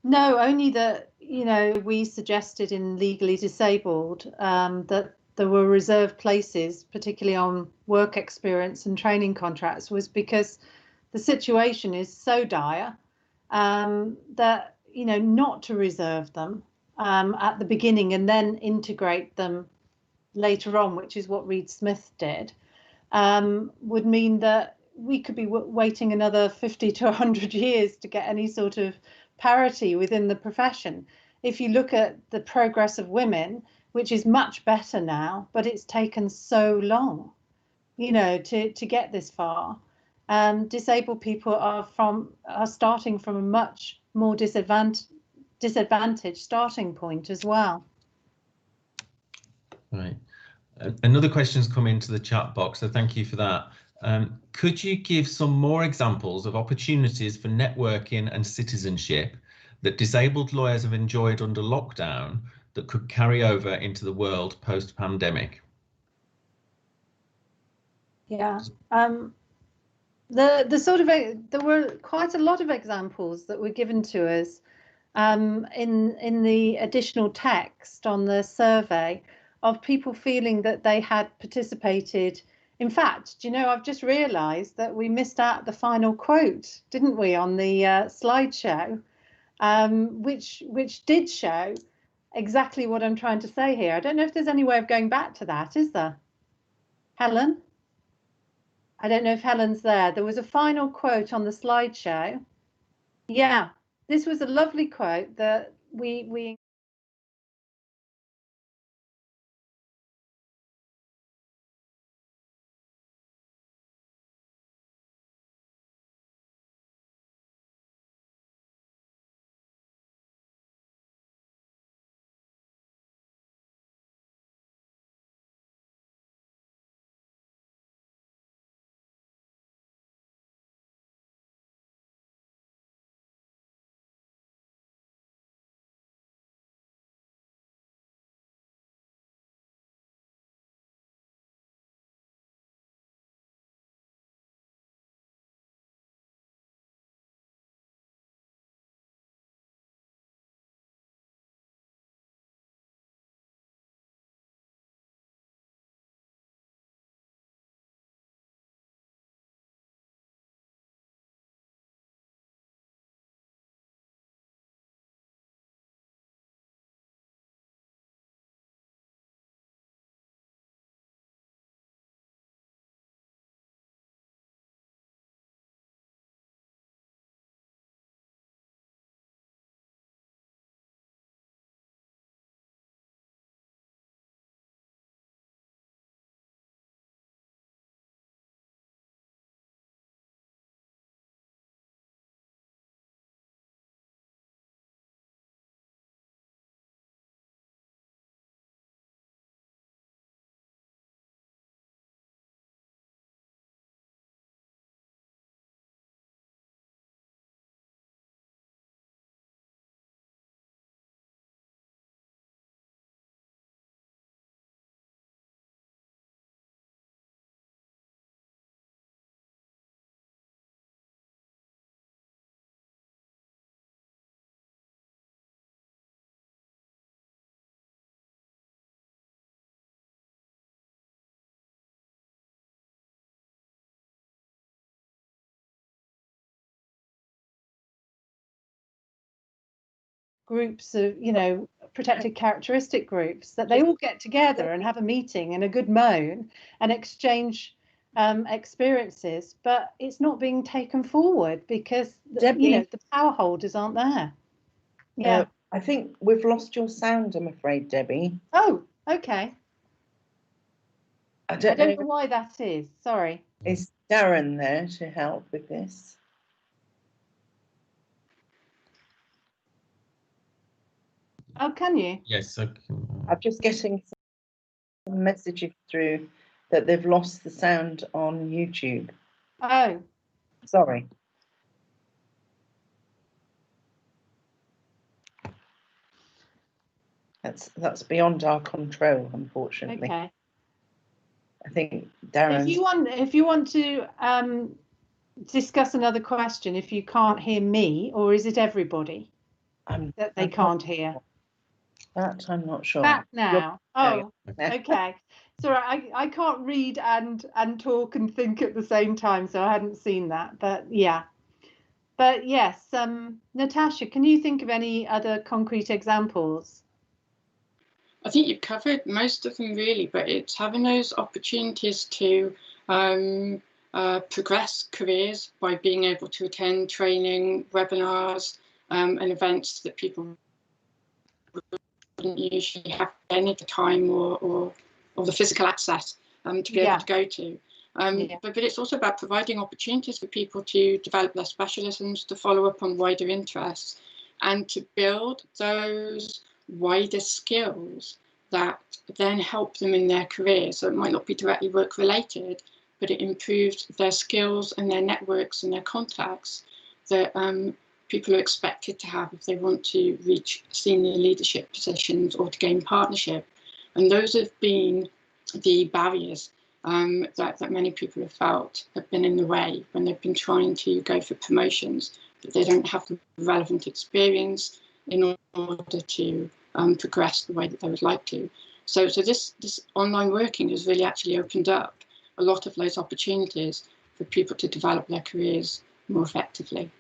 C: No, only that, you know, we suggested in Legally Disabled that there were reserved places, particularly on work experience and training contracts, was because the situation is so dire that, you know, not to reserve them at the beginning and then integrate them later on, which is what Reed Smith did, would mean that we could be waiting another 50 to 100 years to get any sort of parity within the profession. If you look at the progress of women, which is much better now, but it's taken so long, you know, to get this far. Disabled people are starting from a much more disadvantaged starting point as well.
E: Right. Another question's come into the chat box, so thank you for that. Could you give some more examples of opportunities for networking and citizenship that disabled lawyers have enjoyed under lockdown that could carry over into the world post-pandemic?
C: Yeah, there were quite a lot of examples that were given to us in the additional text on the survey of people feeling that they had participated. In fact, do you know, I've just realised that we missed out the final quote, didn't we, on the slideshow, which did show exactly what I'm trying to say here. I don't know if there's any way of going back to that, is there? Helen? I don't know if Helen's there. There was a final quote on the slideshow. Yeah, this was a lovely quote that we groups of, you know, protected characteristic groups, that they all get together and have a meeting and a good moan and exchange experiences, but it's not being taken forward because you know, the power holders aren't there. Yeah.
A: I think we've lost your sound, I'm afraid, Debbie.
C: Oh, okay.
A: I don't
C: know why that is. Sorry.
A: Is Darren there to help with this?
C: Oh, can you?
E: Yes, I can.
A: I'm just getting some messages through that they've lost the sound on YouTube.
C: Oh.
A: Sorry. That's beyond our control, unfortunately.
C: Okay.
A: I think Darren.
C: If you want to discuss another question, if you can't hear me, or is it everybody that they can't hear?
A: That I'm not sure.
C: Back now. Oh, okay. So I can't read and talk and think at the same time, so I hadn't seen that. But yeah. But yes, Natasha, can you think of any other concrete examples?
D: I think you've covered most of them really, but it's having those opportunities to progress careers by being able to attend training, webinars, and events that people wouldn't usually have any of the time or the physical access to be able to go to. But it's also about providing opportunities for people to develop their specialisms, to follow up on wider interests, and to build those wider skills that then help them in their career. So it might not be directly work related, but it improves their skills and their networks and their contacts that people are expected to have if they want to reach senior leadership positions or to gain partnership. And those have been the barriers that many people have felt have been in the way when they've been trying to go for promotions, that they don't have the relevant experience in order to progress the way that they would like to. So this online working has really actually opened up a lot of those opportunities for people to develop their careers more effectively.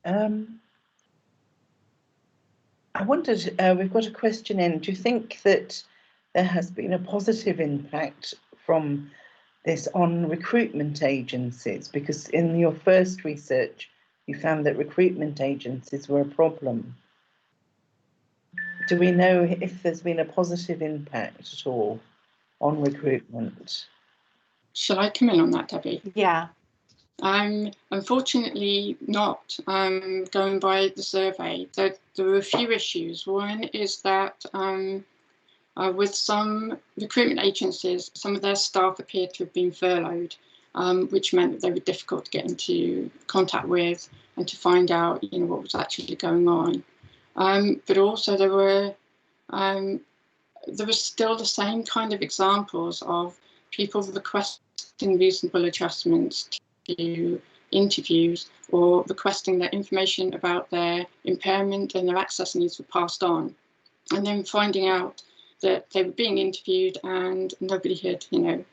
A: I wondered, we've got a question in, do you think that there has been a positive impact from this on recruitment agencies? Because in your first research, you found that recruitment agencies were a problem. Do we know if there's been a positive impact at all on recruitment?
D: Shall I come in on that, Debbie?
C: Yeah.
D: Unfortunately not. Going by the survey, there were a few issues. One is that with some recruitment agencies, some of their staff appeared to have been furloughed, which meant that they were difficult to get into contact with and to find out, you know, what was actually going on. But also there were still the same kind of examples of people requesting reasonable adjustments to interviews or requesting that information about their impairment and their access needs were passed on, and then finding out that they were being interviewed and nobody had, you know,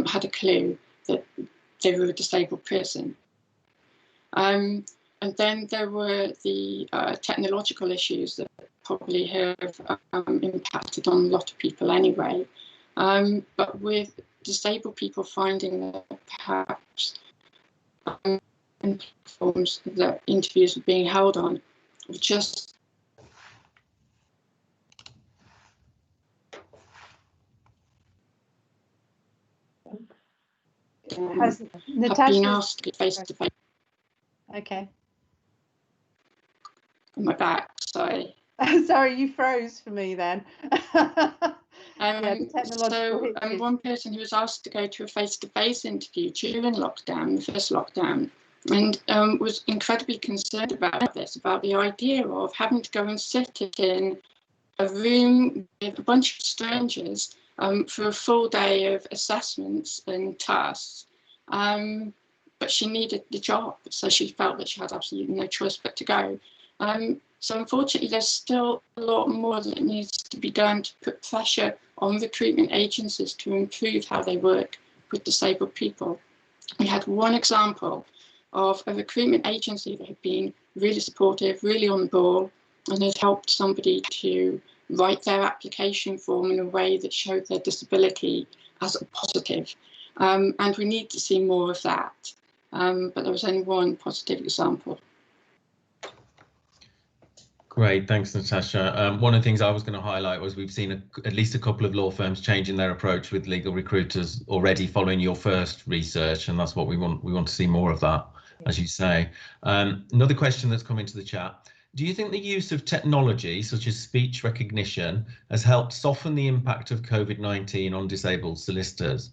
D: had a clue that they were a disabled person. And then there were the technological issues that probably have impacted on a lot of people anyway. But with disabled people finding that perhaps platforms that interviews were being held on just
C: Has Natasha
D: been asked to get face to face.
C: Okay.
D: On my back, sorry.
C: Sorry, you froze for me then.
D: So one person who was asked to go to a face-to-face interview during lockdown, the first lockdown, and was incredibly concerned about this, about the idea of having to go and sit in a room with a bunch of strangers for a full day of assessments and tasks. But she needed the job, so she felt that she had absolutely no choice but to go. So unfortunately, there's still a lot more that needs to be done to put pressure on recruitment agencies to improve how they work with disabled people. We had one example of a recruitment agency that had been really supportive, really on the ball, and had helped somebody to write their application form in a way that showed their disability as a positive. And we need to see more of that. But there was only one positive example.
E: Great, thanks, Natasha. One of the things I was going to highlight was we've seen at least a couple of law firms changing their approach with legal recruiters already following your first research, and that's what we want. We want to see more of that, as you say. Another question that's come into the chat. Do you think the use of technology, such as speech recognition, has helped soften the impact of COVID-19 on disabled solicitors?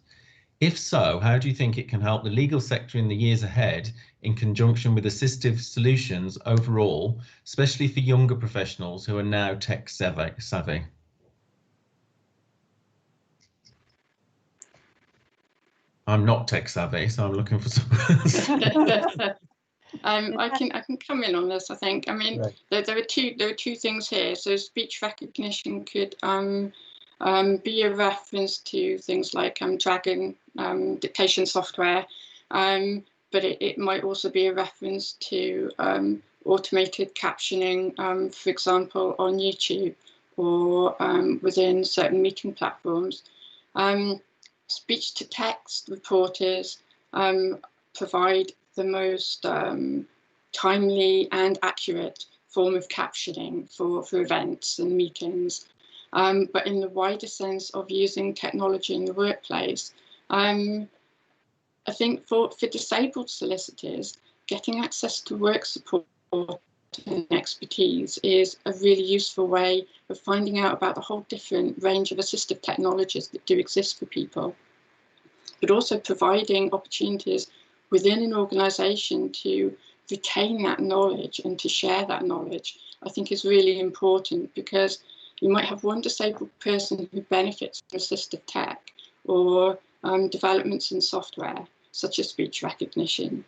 E: If so, how do you think it can help the legal sector in the years ahead in conjunction with assistive solutions overall, especially for younger professionals who are now tech savvy? I'm not tech savvy, so I'm looking for some.
D: I can come in on this. I think. I mean, right. there are two things here. So speech recognition could be a reference to things like Dragon dictation software, but it might also be a reference to automated captioning, for example, on YouTube or within certain meeting platforms. Speech to text reporters provide the most timely and accurate form of captioning for events and meetings. But in the wider sense of using technology in the workplace, I think for disabled solicitors, getting access to work support and expertise is a really useful way of finding out about the whole different range of assistive technologies that do exist for people, but also providing opportunities within an organisation to retain that knowledge and to share that knowledge, I think is really important, because you might have one disabled person who benefits from assistive tech or developments in software, such as speech recognition.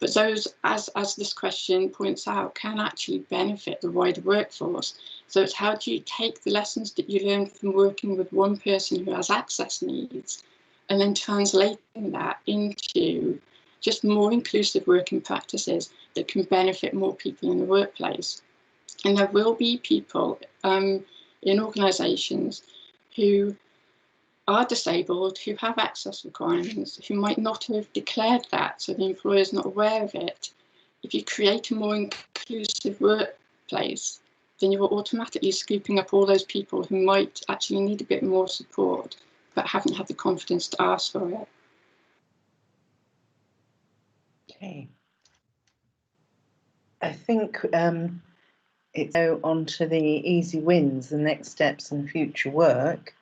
D: But those, as this question points out, can actually benefit the wider workforce. So it's how do you take the lessons that you learn from working with one person who has access needs and then translating that into just more inclusive working practices that can benefit more people in the workplace. And there will be people in organisations who are disabled, who have access requirements, who might not have declared that, so the employer is not aware of it. If you create a more inclusive workplace, then you are automatically scooping up all those people who might actually need a bit more support, but haven't had the confidence to ask for it.
A: Okay. I think it's go on to the easy wins, the next steps and future work.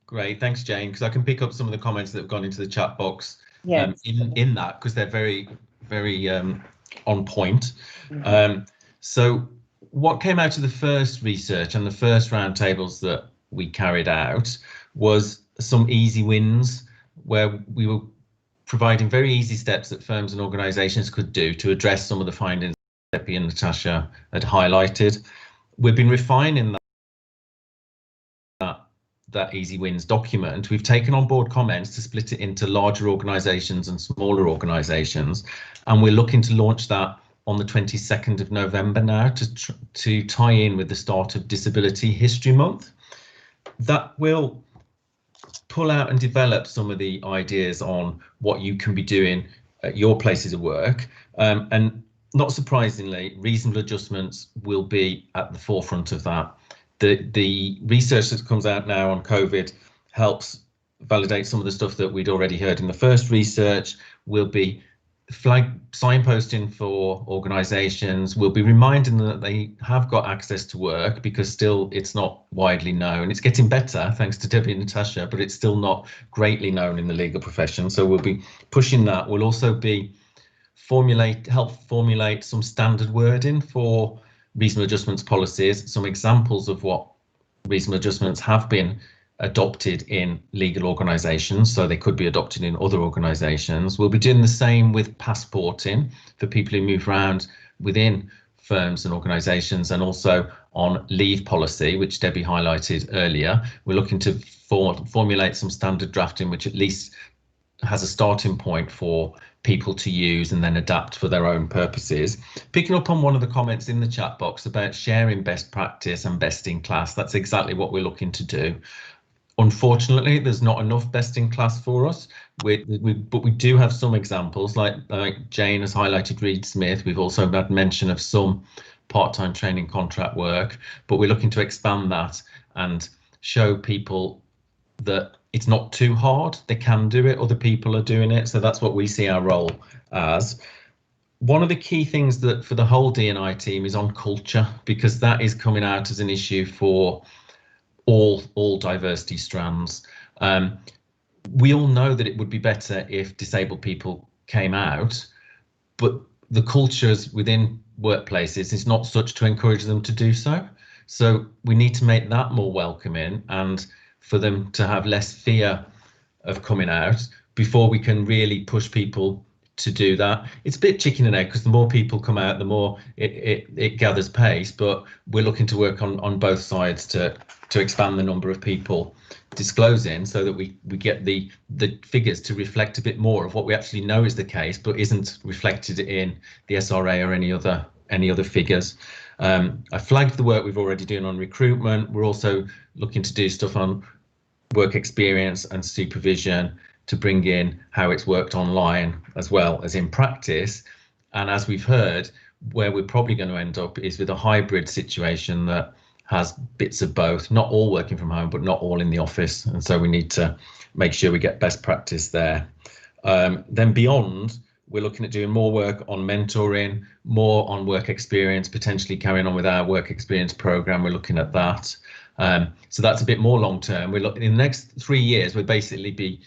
E: Great, thanks, Jane, because I can pick up some of the comments that have gone into the chat box.
A: Yes.
E: In that, because they're very on point.
A: Mm-hmm.
E: So what came out of the first research and the first roundtables that we carried out was some easy wins, where we were providing very easy steps that firms and organisations could do to address some of the findings that Debbie and Natasha had highlighted. We've been refining that easy wins document. We've taken on board comments to split it into larger organisations and smaller organisations, and we're looking to launch that on the 22nd of November now to tie in with the start of Disability History Month. That will pull out and develop some of the ideas on what you can be doing at your places of work, and not surprisingly, reasonable adjustments will be at the forefront of that. The research that comes out now on COVID helps validate some of the stuff that we'd already heard in the first research. We'll be signposting for organisations. We'll be reminding them that they have got access to work, because still it's not widely known. It's getting better thanks to Debbie and Natasha, but it's still not greatly known in the legal profession. So we'll be pushing that. We'll also be help formulate some standard wording for reasonable adjustments policies, some examples of what reasonable adjustments have been adopted in legal organisations, so they could be adopted in other organisations. We'll be doing the same with passporting for people who move around within firms and organisations, and also on leave policy, which Debbie highlighted earlier. We're looking to formulate some standard drafting, which at least has a starting point for people to use and then adapt for their own purposes. Picking up on one of the comments in the chat box about sharing best practice and best in class, that's exactly what we're looking to do. Unfortunately, there's not enough best in class for us, but we do have some examples, like Jane has highlighted Reed Smith. We've also had mention of some part-time training contract work, but we're looking to expand that and show people that it's not too hard, they can do it, other people are doing it. So that's what we see our role as. One of the key things that for the whole D&I team is on culture, because that is coming out as an issue for all diversity strands. We all know that it would be better if disabled people came out, but the cultures within workplaces is not such to encourage them to do so. So we need to make that more welcoming and for them to have less fear of coming out before we can really push people to do that. It's a bit chicken and egg, because the more people come out, the more it gathers pace, but we're looking to work on both sides to expand the number of people disclosing, so that we get the figures to reflect a bit more of what we actually know is the case, but isn't reflected in the SRA or any other figures. I flagged the work we've already done on recruitment. We're also looking to do stuff on work experience and supervision to bring in how it's worked online as well as in practice. And as we've heard, where we're probably going to end up is with a hybrid situation that has bits of both, not all working from home, but not all in the office. And so we need to make sure we get best practice there. Then beyond, we're looking at doing more work on mentoring, more on work experience, potentially carrying on with our work experience program. We're looking at that. So that's a bit more long term. We're looking in the next 3 years, we'll basically be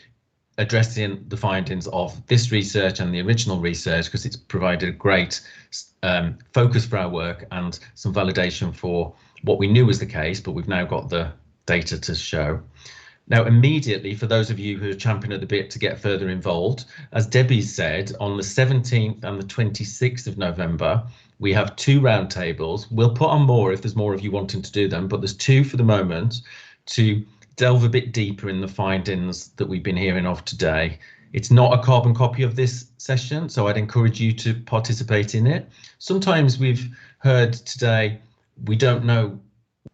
E: addressing the findings of this research and the original research, because it's provided a great focus for our work and some validation for what we knew was the case, but we've now got the data to show. Now, immediately, for those of you who are champing at the bit to get further involved, as Debbie said, on the 17th and the 26th of November, we have 2 roundtables. We'll put on more if there's more of you wanting to do them, but there's 2 for the moment to delve a bit deeper in the findings that we've been hearing of today. It's not a carbon copy of this session, so I'd encourage you to participate in it. Sometimes we've heard today, we don't know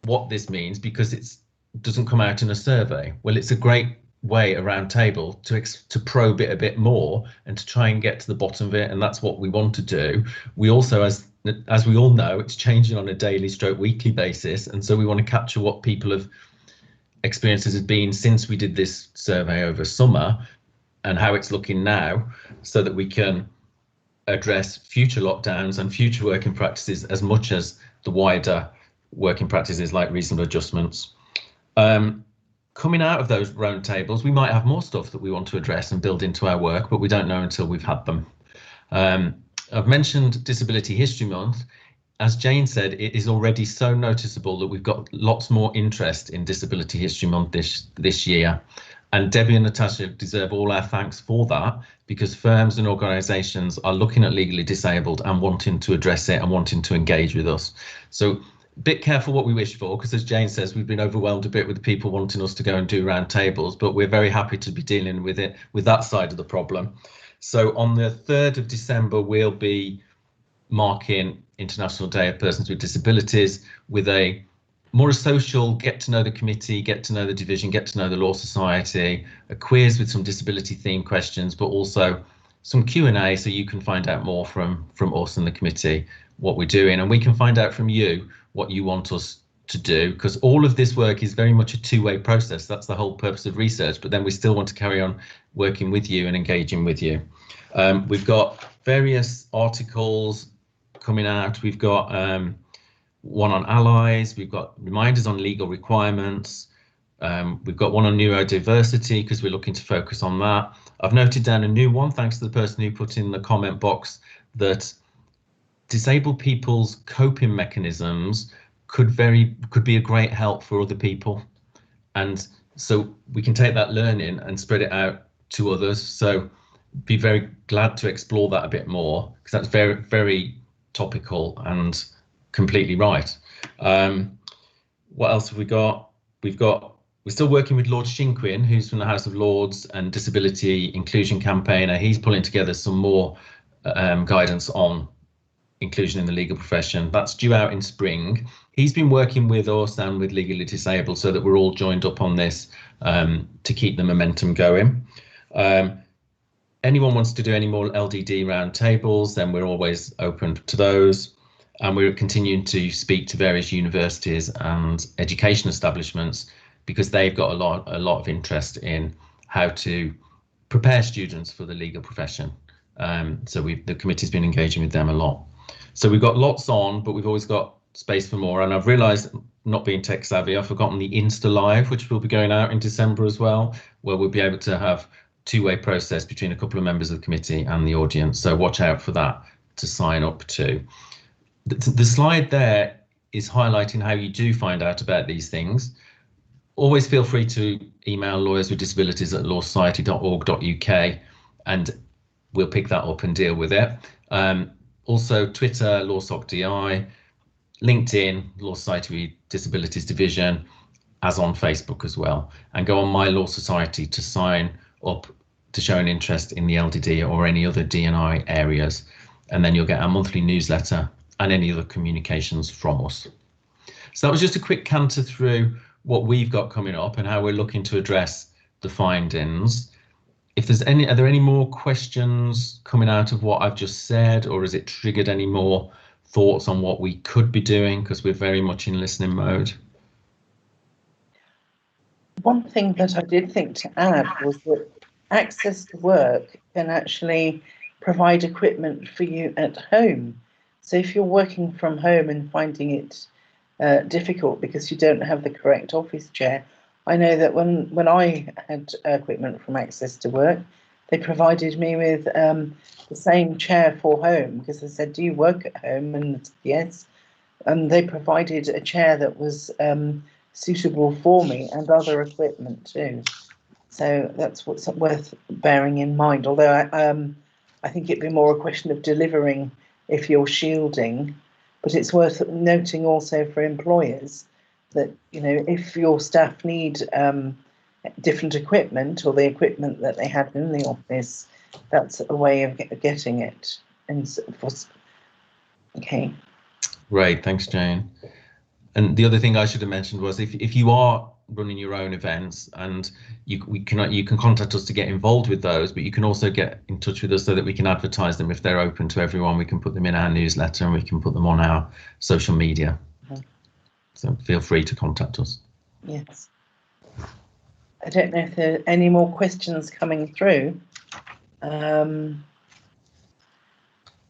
E: what this means because it doesn't come out in a survey. Well, it's a great way, a round table, to probe it a bit more and to try and get to the bottom of it, and that's what we want to do. We also, as we all know, it's changing on a daily / weekly basis, and so we want to capture what people have experiences has been since we did this survey over summer and how it's looking now, so that we can address future lockdowns and future working practices as much as the wider working practices like reasonable adjustments. Coming out of those roundtables, we might have more stuff that we want to address and build into our work, but we don't know until we've had them. I've mentioned Disability History Month. As Jane said, it is already so noticeable that we've got lots more interest in Disability History Month this year. And Debbie and Natasha deserve all our thanks for that, because firms and organisations are looking at legally disabled and wanting to address it and wanting to engage with us. So a bit careful what we wish for, because as Jane says, we've been overwhelmed a bit with people wanting us to go and do round tables, but we're very happy to be dealing with it, with that side of the problem. So on the 3rd of December, we'll be marking International Day of Persons with Disabilities with a more social get to know the committee, get to know the division, get to know the Law Society, a quiz with some disability themed questions, but also some Q&A so you can find out more from us and the committee what we're doing, and we can find out from you what you want us to do, because all of this work is very much a two-way process. That's the whole purpose of research, but then we still want to carry on working with you and engaging with you. We've got various articles coming out. We've got one on allies, we've got reminders on legal requirements, we've got one on neurodiversity because we're looking to focus on that. I've noted down a new one, thanks to the person who put in the comment box, that disabled people's coping mechanisms could be a great help for other people, and so we can take that learning and spread it out to others. So be very glad to explore that a bit more, because that's very, very topical and completely right. What else have we got? We've got We're still working with Lord Shinquin, who's from the House of Lords and disability inclusion campaigner. He's pulling together some more guidance on inclusion in the legal profession. That's due out in spring. He's been working with us and with Legally Disabled so that we're all joined up on this to keep the momentum going. Anyone wants to do any more LDD roundtables, then we're always open to those. And we're continuing to speak to various universities and education establishments because they've got a lot of interest in how to prepare students for the legal profession. So the committee's been engaging with them a lot. So we've got lots on, but we've always got space for more. And I've realised, not being tech savvy, I've forgotten the Insta Live, which will be going out in December as well, where we'll be able to have two-way process between a couple of members of the committee and the audience. So watch out for that to sign up to. The slide there is highlighting how you do find out about these things. Always feel free to email lawyerswithdisabilities@lawsociety.org.uk and we'll pick that up and deal with it. Also Twitter, LawSocDI, LinkedIn, Law Society Disabilities Division, as on Facebook as well. And go on My Law Society to sign up to show an interest in the LDD or any other D&I areas. And then you'll get our monthly newsletter and any other communications from us. So that was just a quick canter through what we've got coming up and how we're looking to address the findings. If there's any, are there any more questions coming out of what I've just said, or has it triggered any more thoughts on what we could be doing? Because we're very much in listening mode.
A: One thing that I did think to add was that Access to Work can actually provide equipment for you at home. So if you're working from home and finding it difficult because you don't have the correct office chair, I know that when I had equipment from Access to Work, they provided me with the same chair for home, because they said, do you work at home? And yes, and they provided a chair that was suitable for me and other equipment too. So that's what's worth bearing in mind. Although I think it'd be more a question of delivering if you're shielding, but it's worth noting also for employers that, you know, if your staff need different equipment or the equipment that they had in the office, that's a way of getting it. And okay.
E: Right, thanks, Jane. And the other thing I should have mentioned was if you are running your own events, and you can contact us to get involved with those, but you can also get in touch with us so that we can advertise them. If they're open to everyone, we can put them in our newsletter and we can put them on our social media. Mm-hmm. So feel free to contact us.
A: Yes. I don't know if there are any more questions coming through.
E: I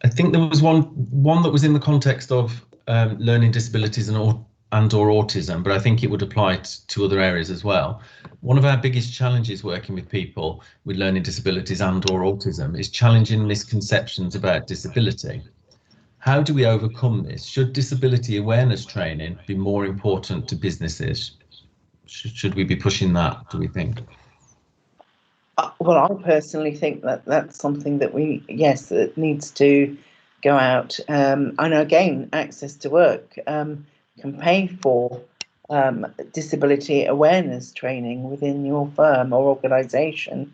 E: think there was one that was in the context of learning disabilities and or autism, but I think it would apply to other areas as well. One of our biggest challenges working with people with learning disabilities and or autism is challenging misconceptions about disability. How do we overcome this? Should disability awareness training be more important to businesses? Should we be pushing that, do we think?
A: Well, I personally think that that's something that that needs to go out. And again, Access to Work can pay for disability awareness training within your firm or organisation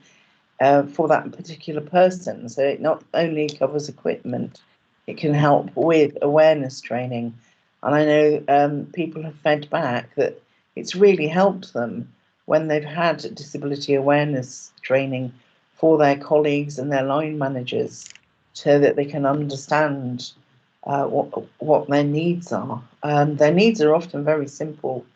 A: for that particular person. So it not only covers equipment, it can help with awareness training. And I know people have fed back that it's really helped them when they've had disability awareness training for their colleagues and their line managers, so that they can understand what their needs are. Their needs are often very simple.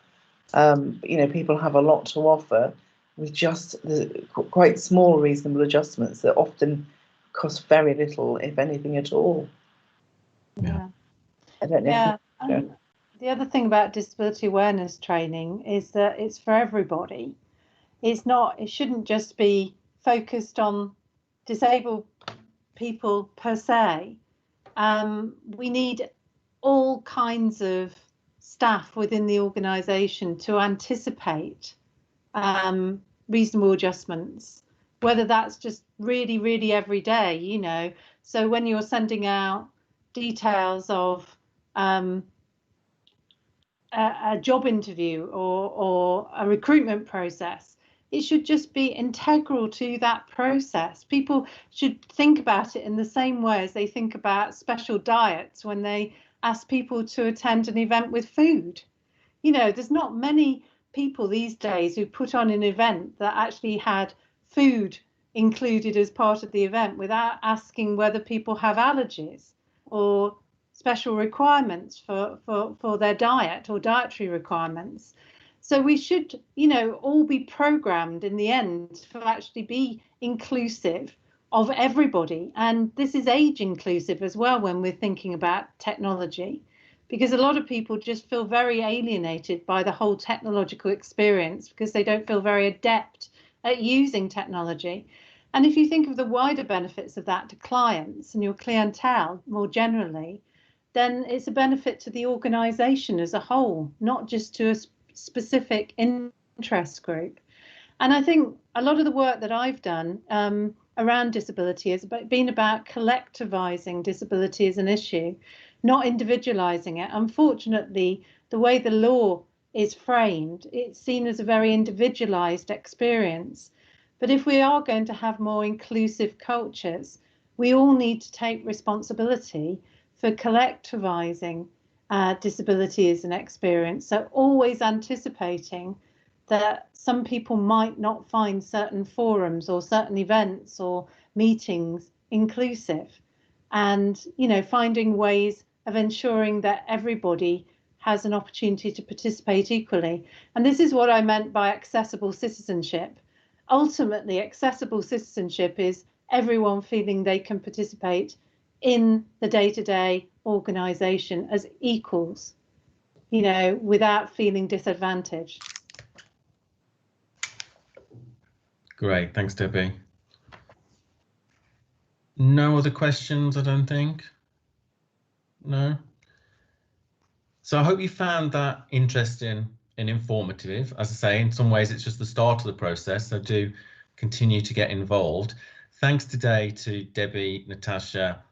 A: People have a lot to offer with just the quite small reasonable adjustments that often cost very little, if anything at all.
C: Yeah.
A: I don't know.
C: Yeah. The other thing about disability awareness training is that it's for everybody. It shouldn't just be focused on disabled people per se. We need all kinds of staff within the organisation to anticipate reasonable adjustments, whether that's just really, really every day, So when you're sending out details of a job interview or a recruitment process. It should just be integral to that process. People should think about it in the same way as they think about special diets when they ask people to attend an event with food. You know, there's not many people these days who put on an event that actually had food included as part of the event without asking whether people have allergies or special requirements for their diet or dietary requirements. So we should, you know, all be programmed in the end to actually be inclusive of everybody. And this is age inclusive as well when we're thinking about technology, because a lot of people just feel very alienated by the whole technological experience because they don't feel very adept at using technology. And if you think of the wider benefits of that to clients and your clientele more generally, then it's a benefit to the organisation as a whole, not just to a specific interest group. And I think a lot of the work that I've done around disability has been about collectivising disability as an issue, not individualising it. Unfortunately, the way the law is framed, it's seen as a very individualised experience. But if we are going to have more inclusive cultures, we all need to take responsibility for collectivising disability as an experience. So always anticipating that some people might not find certain forums or certain events or meetings inclusive, and, you know, finding ways of ensuring that everybody has an opportunity to participate equally. And this is what I meant by accessible citizenship. Ultimately, accessible citizenship is everyone feeling they can participate in the day-to-day organisation as equals, you know, without feeling disadvantaged.
E: Great, thanks, Debbie. No other questions, I don't think. No. So I hope you found that interesting and informative. As I say, in some ways it's just the start of the process, so do continue to get involved. Thanks today to Debbie, Natasha,